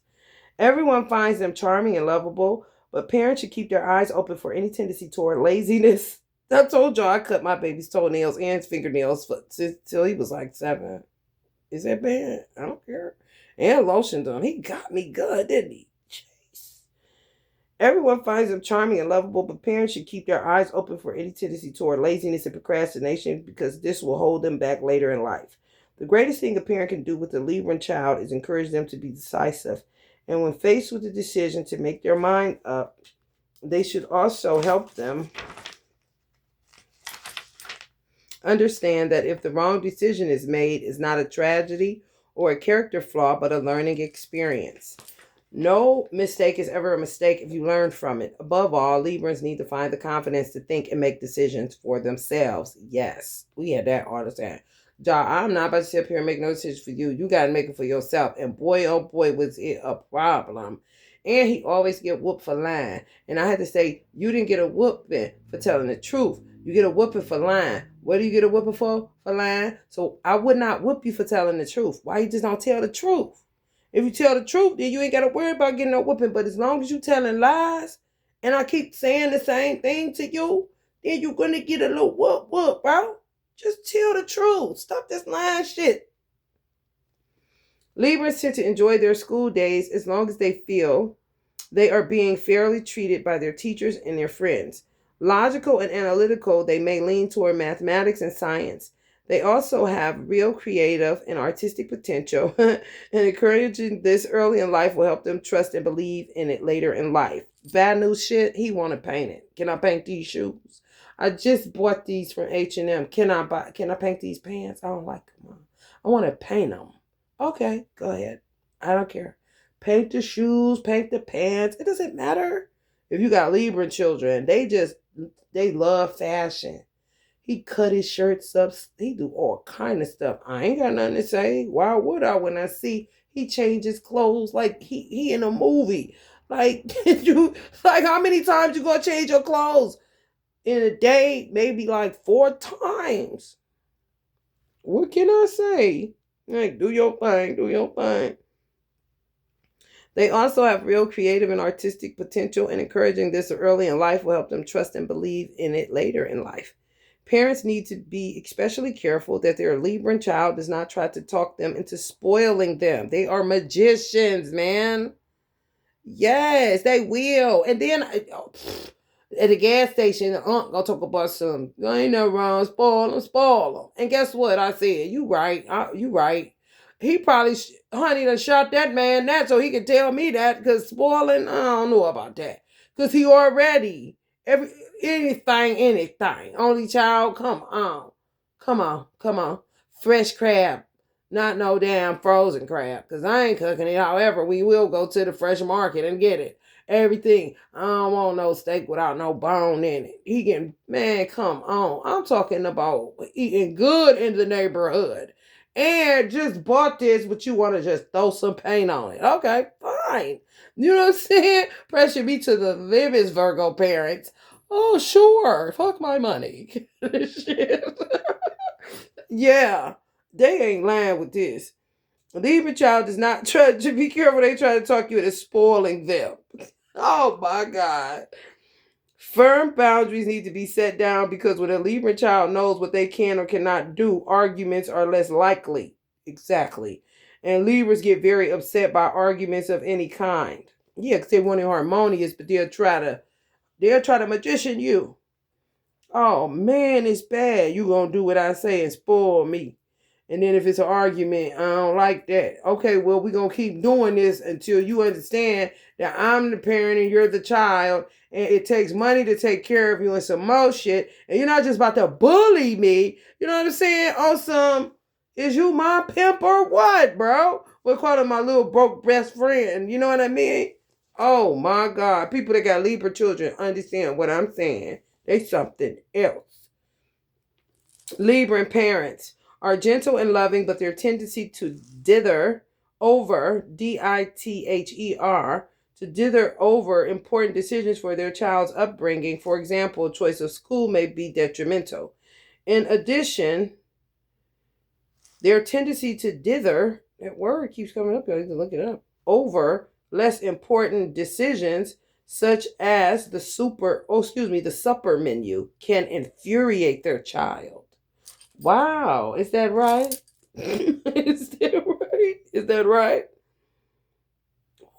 Everyone finds them charming and lovable, but parents should keep their eyes open for any tendency toward laziness. I told y'all I cut my baby's toenails and his fingernails till he was like 7. Is that bad? I don't care. And lotioned him. He got me good, didn't he? Everyone finds them charming and lovable, but parents should keep their eyes open for any tendency toward laziness and procrastination because this will hold them back later in life. The greatest thing a parent can do with a Libran child is encourage them to be decisive. And when faced with the decision to make their mind up, they should also help them understand that if the wrong decision is made, it's not a tragedy or a character flaw, but a learning experience. No mistake is ever a mistake if you learn from it. Above all, Librans need to find the confidence to think and make decisions for themselves. Yes, we had that all the time. I'm not about to sit up here and make no decisions for you. You got to make it for yourself. And boy, oh boy, was it a problem. And he always get whooped for lying. And I had to say, you didn't get a whooping for telling the truth. You get a whooping for lying. What do you get a whooping for? For lying. So I would not whoop you for telling the truth. Why you just don't tell the truth? If you tell the truth, then you ain't got to worry about getting no whooping. But as long as you telling lies, and I keep saying the same thing to you, then you're going to get a little whoop, bro. Just tell the truth. Stop this lying shit. Libras tend to enjoy their school days as long as they feel they are being fairly treated by their teachers and their friends. Logical and analytical, they may lean toward mathematics and science. They also have real creative and artistic potential, and encouraging this early in life will help them trust and believe in it later in life. Bad news shit, he want to paint it. Can I paint these shoes? I just bought these from H&M. Can I paint these pants? I don't like them. I want to paint them. Okay, go ahead. I don't care. Paint the shoes, paint the pants. It doesn't matter. If you got Libra children, they love fashion. He cut his shirts up. He do all kind of stuff. I ain't got nothing to say. Why would I when I see he changes clothes like he in a movie? Like you like how many times you gonna change your clothes? In a day, maybe like 4 times. What can I say? Like, do your thing, do your thing. They also have real creative and artistic potential, and encouraging this early in life will help them trust and believe in it later in life. Parents need to be especially careful that their Libran child does not try to talk them into spoiling them. They are magicians, man. Yes, they will. And then at the gas station, the aunt gonna talk about some. Ain't no wrong. Spoil them, spoil them. And guess what? I said, you right. You right. He probably, honey, done shot that man that so he could tell me that because spoiling, I don't know about that. Because he already, anything. Only child, come on. Come on, come on. Fresh crab. Not no damn frozen crab. Because I ain't cooking it. However, we will go to the fresh market and get it. Everything. I don't want no steak without no bone in it. He can, man, come on. I'm talking about eating good in the neighborhood. And just bought this, but you want to just throw some paint on it. Okay, fine. You know what I'm saying? Pressure me to the limits, Virgo parents. Oh, sure. Fuck my money. Yeah, they ain't lying with this. Libra child does not try to be careful. They try to talk you into spoiling them. Oh my God. Firm boundaries need to be set down because when a Libra child knows what they can or cannot do, arguments are less likely. Exactly. And Libras get very upset by arguments of any kind. Yeah, because they want it harmonious, but they'll try to magician you. Oh man, it's bad. You gonna do what I say and spoil me. And then if it's an argument, I don't like that. Okay, well, we're going to keep doing this until you understand that I'm the parent and you're the child. And it takes money to take care of you and some more shit. And you're not just about to bully me. You know what I'm saying? On is you my pimp or what, bro? We're calling my little broke best friend. You know what I mean? Oh, my God. People that got Libra children understand what I'm saying. They something else. Libra parents are gentle and loving, but their tendency to dither over, dither, to dither over important decisions for their child's upbringing, for example, choice of school, may be detrimental. In addition, their tendency to dither, that word keeps coming up, I need to look it up, over less important decisions, such as the supper menu, can infuriate their child. Wow, is that right? Is that right? Is that right?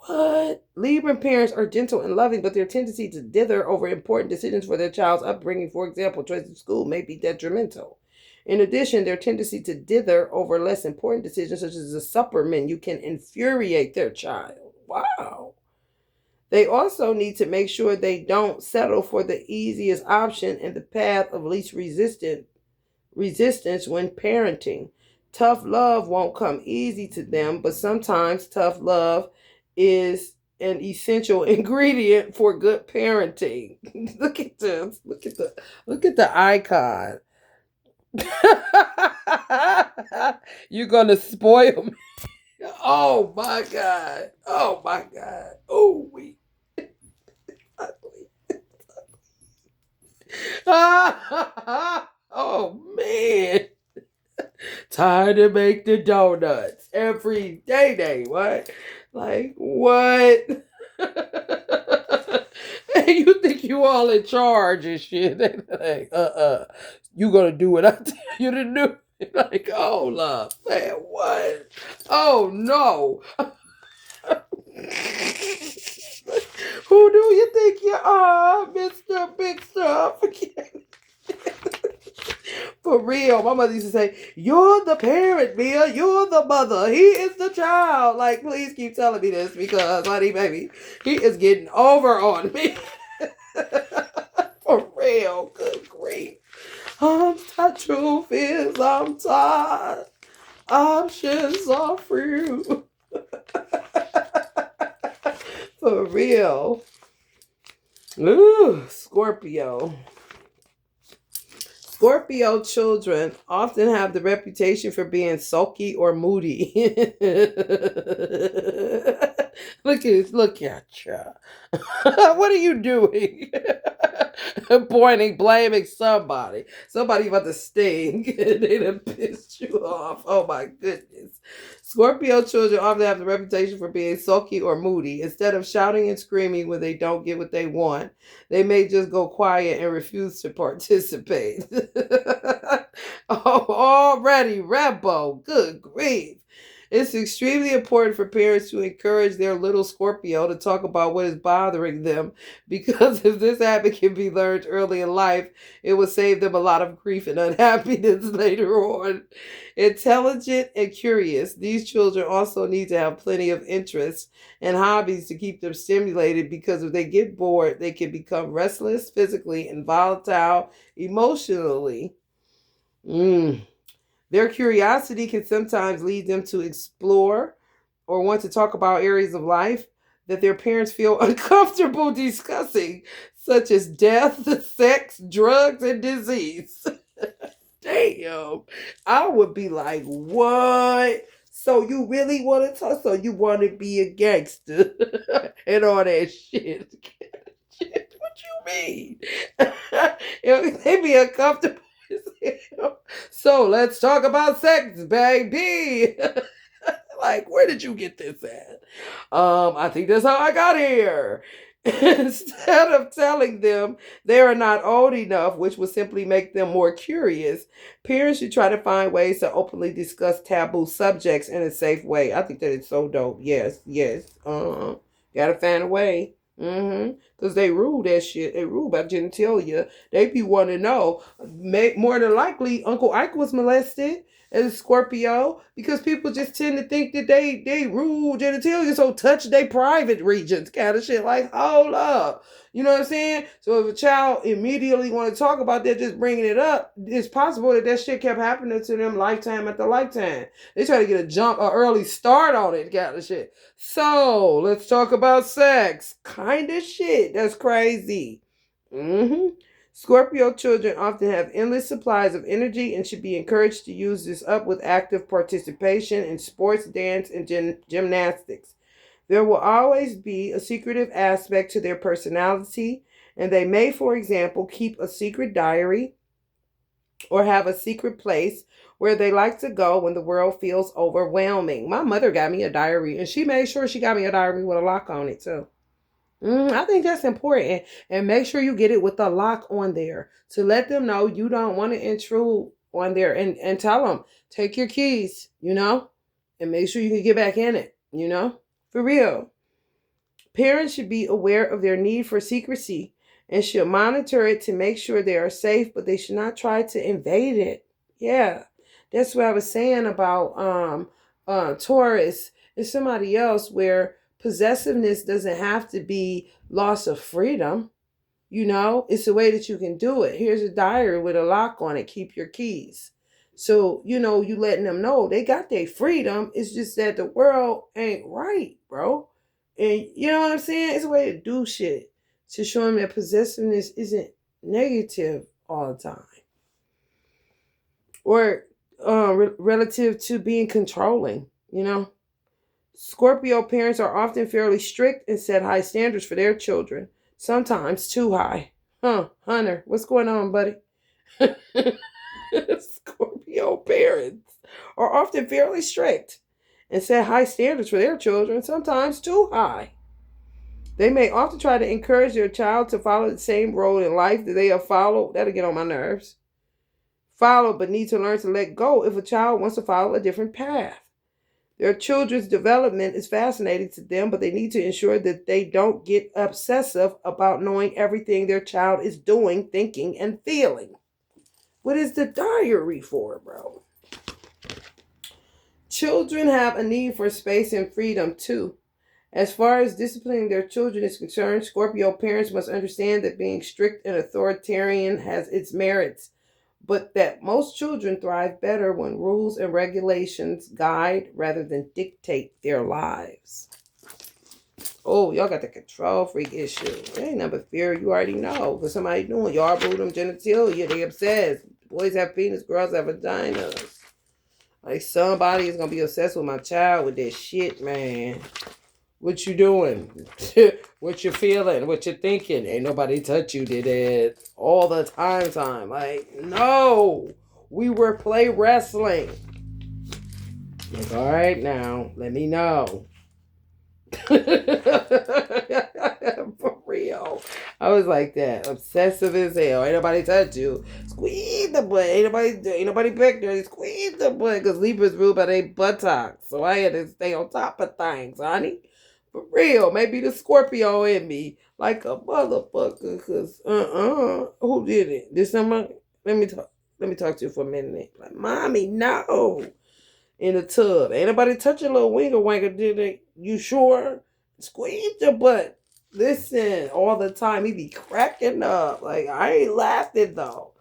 What? Libra parents are gentle and loving, but their tendency to dither over important decisions for their child's upbringing, for example, choice of school, may be detrimental. In addition, their tendency to dither over less important decisions, such as the supper menu, can infuriate their child. Wow. They also need to make sure they don't settle for the easiest option and the path of least resistance when parenting. Tough love won't come easy to them, but sometimes tough love is an essential ingredient for good parenting. Look at this. Look at the icon. You're gonna spoil me. Oh my God. Oh my God. Oh we oh man. Time to make the donuts every day. What? Like what? And you think you all in charge and shit? Like, you gonna do what I tell you to do? Like, oh love, man, what? Oh no. Who do you think you are, Mr. Big Stuff? For real, my mother used to say, "You're the parent, Mia. You're the mother. He is the child." Like, please keep telling me this because, honey, baby, he is getting over on me. For real, good grief. The truth is, I'm tired. Options are few. For real. Ooh, Scorpio. Scorpio children often have the reputation for being sulky or moody. Look at you. What are you doing? Pointing, blaming somebody. Somebody about to sting. They done pissed you off. Oh my goodness. Scorpio children often have the reputation for being sulky or moody. Instead of shouting and screaming when they don't get what they want, they may just go quiet and refuse to participate. Oh, already Rebo. Good grief. It's extremely important for parents to encourage their little Scorpio to talk about what is bothering them, because if this habit can be learned early in life, it will save them a lot of grief and unhappiness later on. Intelligent and curious, these children also need to have plenty of interests and hobbies to keep them stimulated, because if they get bored, they can become restless physically and volatile emotionally. Their curiosity can sometimes lead them to explore or want to talk about areas of life that their parents feel uncomfortable discussing, such as death, sex, drugs, and disease. Damn. I would be like, what? So you really want to talk? So you want to be a gangster and all that shit? What you mean? They be uncomfortable. So let's talk about sex, baby. Like, where did you get this at? I think that's how I got here. Instead of telling them they are not old enough, which would simply make them more curious, parents should try to find ways to openly discuss taboo subjects in a safe way. I think that is so dope. Yes, yes. Gotta find a way. Because they rule that shit. They rule about genitalia. They be wanting to know. More than likely, Uncle Ike was molested as a Scorpio, because people just tend to think that they rule genitalia, so touch their private regions, kind of shit. Like, hold up. You know what I'm saying? So if a child immediately want to talk about that, just bringing it up, it's possible that shit kept happening to them lifetime after lifetime. They try to get an early start on it, kind of shit. So let's talk about sex. Kind of shit. That's crazy. Scorpio children often have endless supplies of energy and should be encouraged to use this up with active participation in sports, dance, and gymnastics. There will always be a secretive aspect to their personality, and they may, for example, keep a secret diary or have a secret place where they like to go when the world feels overwhelming. My mother got me a diary, and she made sure she got me a diary with a lock on it, too. I think that's important. And make sure you get it with a lock on there to let them know you don't want to intrude on there, and tell them, take your keys, and make sure you can get back in it, for real. Parents should be aware of their need for secrecy and should monitor it to make sure they are safe, but they should not try to invade it. Yeah, that's what I was saying about Taurus and somebody else, where possessiveness doesn't have to be loss of freedom. It's a way that you can do it. Here's a diary with a lock on it. Keep your keys. So, you letting them know they got their freedom. It's just that the world ain't right, bro. And you know what I'm saying? It's a way to do shit to show them that possessiveness isn't negative all the time. Or relative to being controlling, Scorpio parents are often fairly strict and set high standards for their children, sometimes too high. Hunter, what's going on, buddy? Scorpio parents are often fairly strict and set high standards for their children, sometimes too high. They may often try to encourage their child to follow the same road in life that they have followed. That'll get on my nerves. Follow, but need to learn to let go if a child wants to follow a different path. Their children's development is fascinating to them, but they need to ensure that they don't get obsessive about knowing everything their child is doing, thinking, and feeling. What is the diary for, bro? Children have a need for space and freedom, too. As far as disciplining their children is concerned, Scorpio parents must understand that being strict and authoritarian has its merits, but that most children thrive better when rules and regulations guide rather than dictate their lives. Oh, y'all got the control freak issue. It ain't number fear. You already know. Because somebody doing y'all boo them genitalia. They obsessed. Boys have penis, girls have vaginas. Like somebody is gonna be obsessed with my child with that shit, man. What you doing? What you feeling? What you thinking? Ain't nobody touch you, did it? All the time. Like, no. We were play wrestling. Like, all right now, let me know. For real. I was like that. Obsessive as hell. Ain't nobody touch you. Squeeze the butt. Ain't nobody back there. Squeeze the butt. Because Libras rule by their buttocks. So I had to stay on top of things, honey. For real. Maybe the Scorpio in me. Like a motherfucker. Because, who did it? Did someone? Let me talk to you for a minute. Like, mommy, no. In the tub. Ain't nobody touch your little winger wanker, did they? You sure? Squeeze your butt. Listen, all the time. He be cracking up. Like, I ain't laughing, though.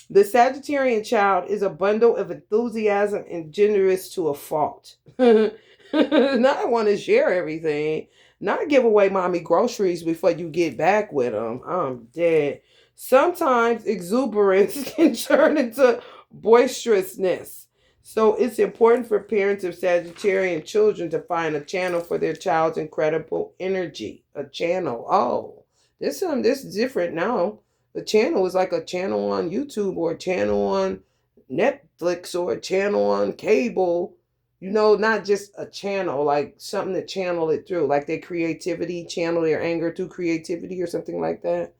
The Sagittarian child is a bundle of enthusiasm and generous to a fault. Not want to share everything. Not give away mommy groceries before you get back with them. I'm dead. Sometimes exuberance can turn into boisterousness. So it's important for parents of Sagittarian children to find a channel for their child's incredible energy. A channel. Oh, this is different now. The channel is like a channel on YouTube or a channel on Netflix or a channel on cable. You know, not just a channel, like something to channel it through. Like their creativity, channel their anger through creativity or something like that.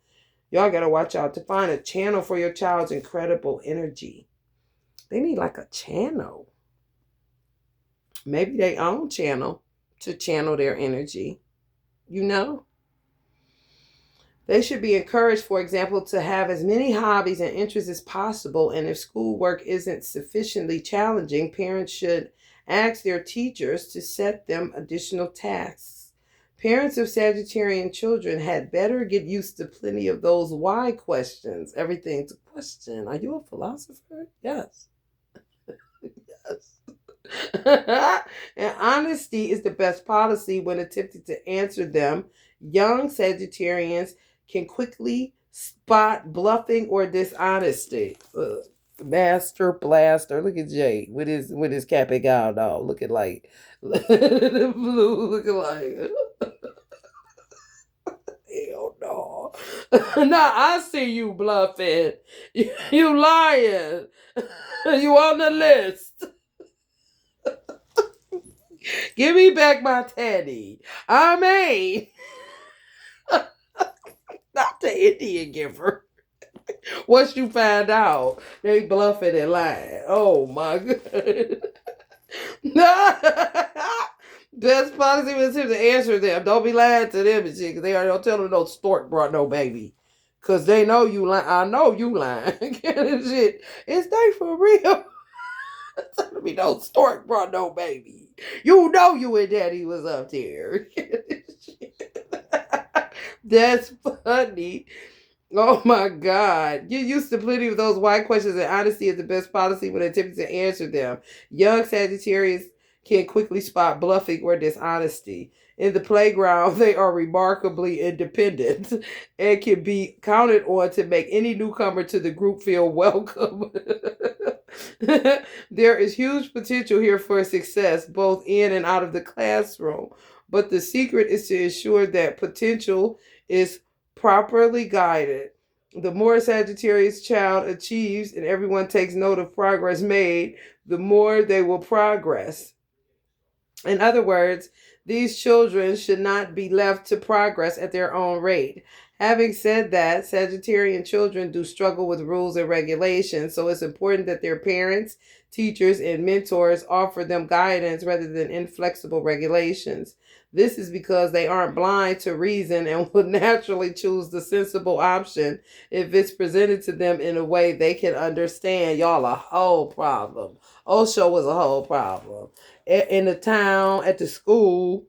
Y'all got to watch out to find a channel for your child's incredible energy. They need like a channel. Maybe their own channel to channel their energy. You know? They should be encouraged, for example, to have as many hobbies and interests as possible. And if schoolwork isn't sufficiently challenging, parents should ask their teachers to set them additional tasks. Parents of Sagittarian children had better get used to plenty of those why questions. Everything's a question. Are you a philosopher? Yes. Yes. And honesty is the best policy when attempting to answer them. Young Sagittarians can quickly spot bluffing or dishonesty. Master blaster. Look at Jay with his Capigal dog. Looking like the blue. Looking like hell no. Nah, I see you bluffing. You lying. You on the list. Give me back my teddy. I mean, not the Indian giver. Once you find out, they bluffing and lying. Oh my god. Best policy was him to answer them. Don't be lying to them and shit, because they already don't tell them no stork brought no baby. Because they know you lying. I know you lying. Shit. Is they for real? Telling me no stork brought no baby. You know you and daddy was up there. That's funny. Oh my God. Get used to plenty of those why questions, and honesty is the best policy when attempting to answer them. Young Sagittarius can quickly spot bluffing or dishonesty. In the playground, they are remarkably independent and can be counted on to make any newcomer to the group feel welcome. There is huge potential here for success, both in and out of the classroom. But the secret is to ensure that potential is properly guided. The more Sagittarius child achieves and everyone takes note of progress made, the more they will progress. In other words, these children should not be left to progress at their own rate. Having said that, Sagittarian children do struggle with rules and regulations, so it's important that their parents, teachers, and mentors offer them guidance rather than inflexible regulations. This is because they aren't blind to reason and will naturally choose the sensible option if it's presented to them in a way they can understand. Y'all, a whole problem. Osho was a whole problem. In the town, at the school,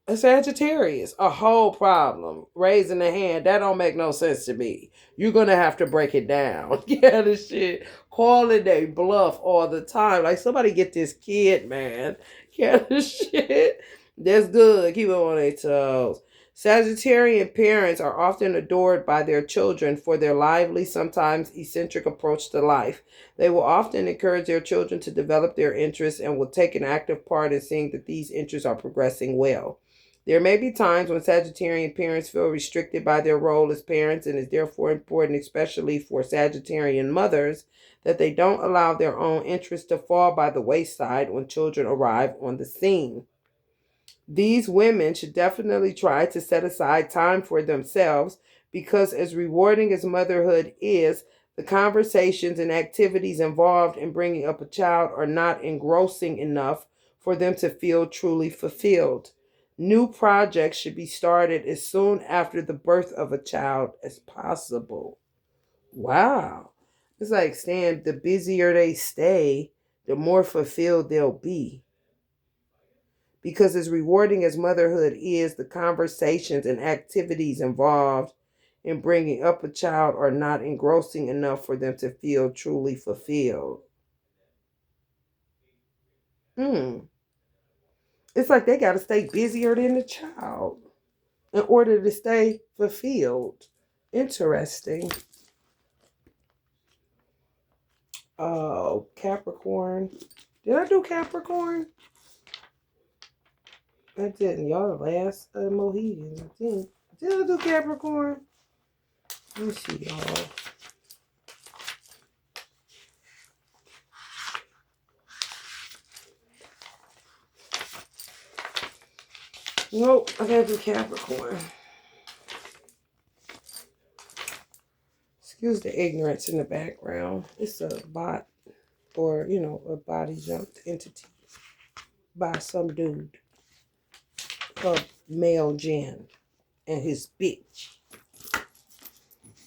a Sagittarius, a whole problem. Raising the hand, that don't make no sense to me. You're going to have to break it down. Yeah, this shit. Calling they bluff all the time. Like, somebody get this kid, man. Yeah, this shit. That's good. Keep them on their toes. Sagittarian parents are often adored by their children for their lively, sometimes eccentric approach to life. They will often encourage their children to develop their interests and will take an active part in seeing that these interests are progressing well. There may be times when Sagittarian parents feel restricted by their role as parents, and it's therefore important, especially for Sagittarian mothers, that they don't allow their own interests to fall by the wayside when children arrive on the scene. These women should definitely try to set aside time for themselves because, as rewarding as motherhood is, the conversations and activities involved in bringing up a child are not engrossing enough for them to feel truly fulfilled. New projects should be started as soon after the birth of a child as possible. Wow. It's like saying the busier they stay, the more fulfilled they'll be. Because as rewarding as motherhood is, the conversations and activities involved in bringing up a child are not engrossing enough for them to feel truly fulfilled. Hmm. It's like they got to stay busier than the child in order to stay fulfilled. Interesting. Oh, Capricorn. Did I do Capricorn? I didn't. Y'all the last Mohegans, I think. Did I do Capricorn? Let me see, y'all. Nope, I gotta do Capricorn. Excuse the ignorance in the background. It's a bot or, a body jumped entity by some dude called Male Jen and his bitch.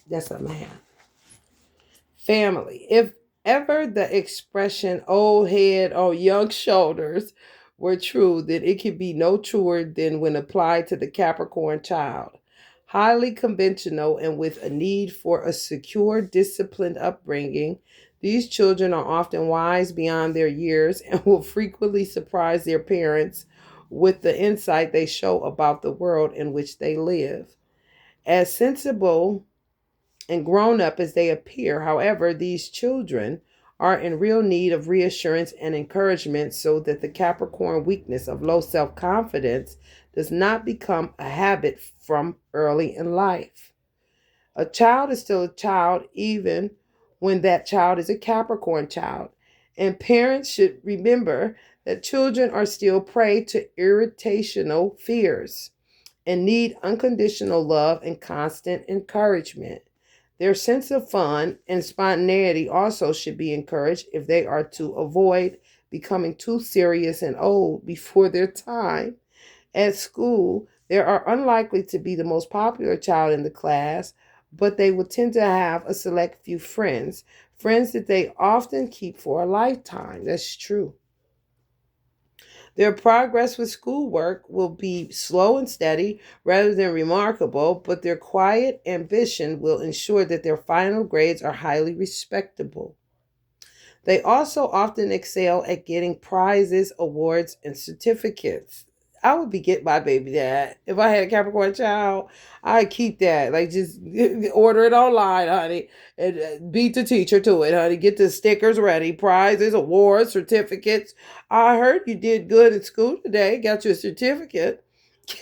That's a man. Family. If ever the expression old head on young shoulders were true, then it could be no truer than when applied to the Capricorn child. Highly conventional and with a need for a secure, disciplined upbringing, these children are often wise beyond their years and will frequently surprise their parents with the insight they show about the world in which they live. As sensible and grown up as they appear, however, these children are in real need of reassurance and encouragement so that the Capricorn weakness of low self confidence does not become a habit from early in life. A child is still a child even when that child is a Capricorn child. And parents should remember that children are still prey to irritational fears and need unconditional love and constant encouragement. Their sense of fun and spontaneity also should be encouraged if they are to avoid becoming too serious and old before their time. At school, they are unlikely to be the most popular child in the class, but they will tend to have a select few friends that they often keep for a lifetime. That's true. Their progress with schoolwork will be slow and steady rather than remarkable, but their quiet ambition will ensure that their final grades are highly respectable. They also often excel at getting prizes, awards, and certificates. I would be getting my baby that. If I had a Capricorn child, I'd keep that. Like, just order it online, honey, and beat the teacher to it, honey. Get the stickers ready, prizes, awards, certificates. I heard you did good in school today. Got your certificate.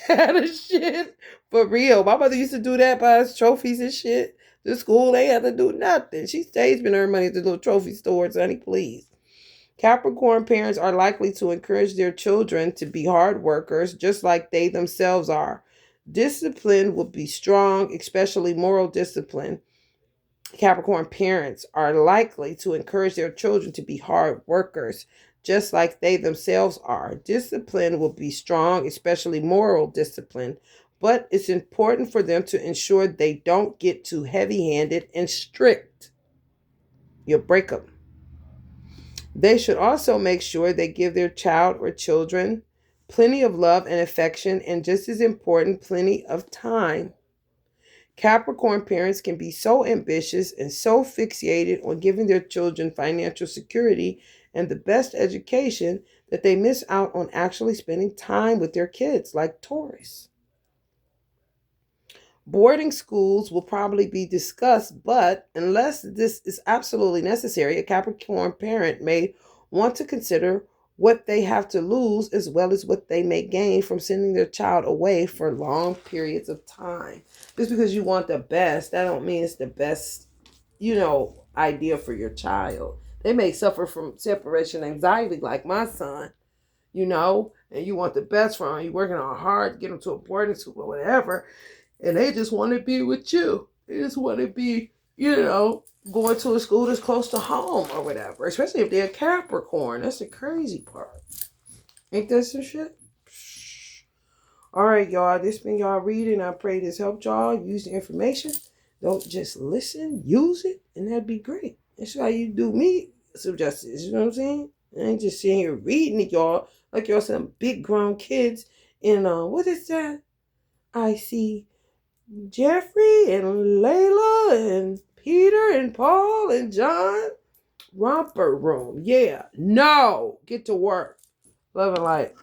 Kind of shit. For real. My mother used to do that, buy us trophies and shit. The school, they had to do nothing. She stays been earning money at the little trophy stores, honey, please. Capricorn parents are likely to encourage their children to be hard workers, just like they themselves are. Discipline will be strong, especially moral discipline. Capricorn parents are likely to encourage their children to be hard workers, just like they themselves are. Discipline will be strong, especially moral discipline, but it's important for them to ensure they don't get too heavy handed and strict. You'll break them. They should also make sure they give their child or children plenty of love and affection, and just as important, plenty of time. Capricorn parents can be so ambitious and so fixated on giving their children financial security and the best education that they miss out on actually spending time with their kids, like Taurus. Boarding schools will probably be discussed, but unless this is absolutely necessary, a Capricorn parent may want to consider what they have to lose as well as what they may gain from sending their child away for long periods of time. Just because you want the best, that don't mean it's the best, idea for your child. They may suffer from separation anxiety like my son, and you want the best for him. You're working on hard to get him to a boarding school or whatever. And they just want to be with you. They just want to be, going to a school that's close to home or whatever. Especially if they're a Capricorn. That's the crazy part. Ain't that some shit? All right, y'all. This been y'all reading. I pray this helped y'all. Use the information. Don't just listen. Use it. And that'd be great. That's how you do me some justice. You know what I'm saying? I ain't just sitting here reading it, y'all. Like y'all some big grown kids. And what is that? I see Jeffrey and Layla and Peter and Paul and John. Romper room. Yeah. No. Get to work. Love and light.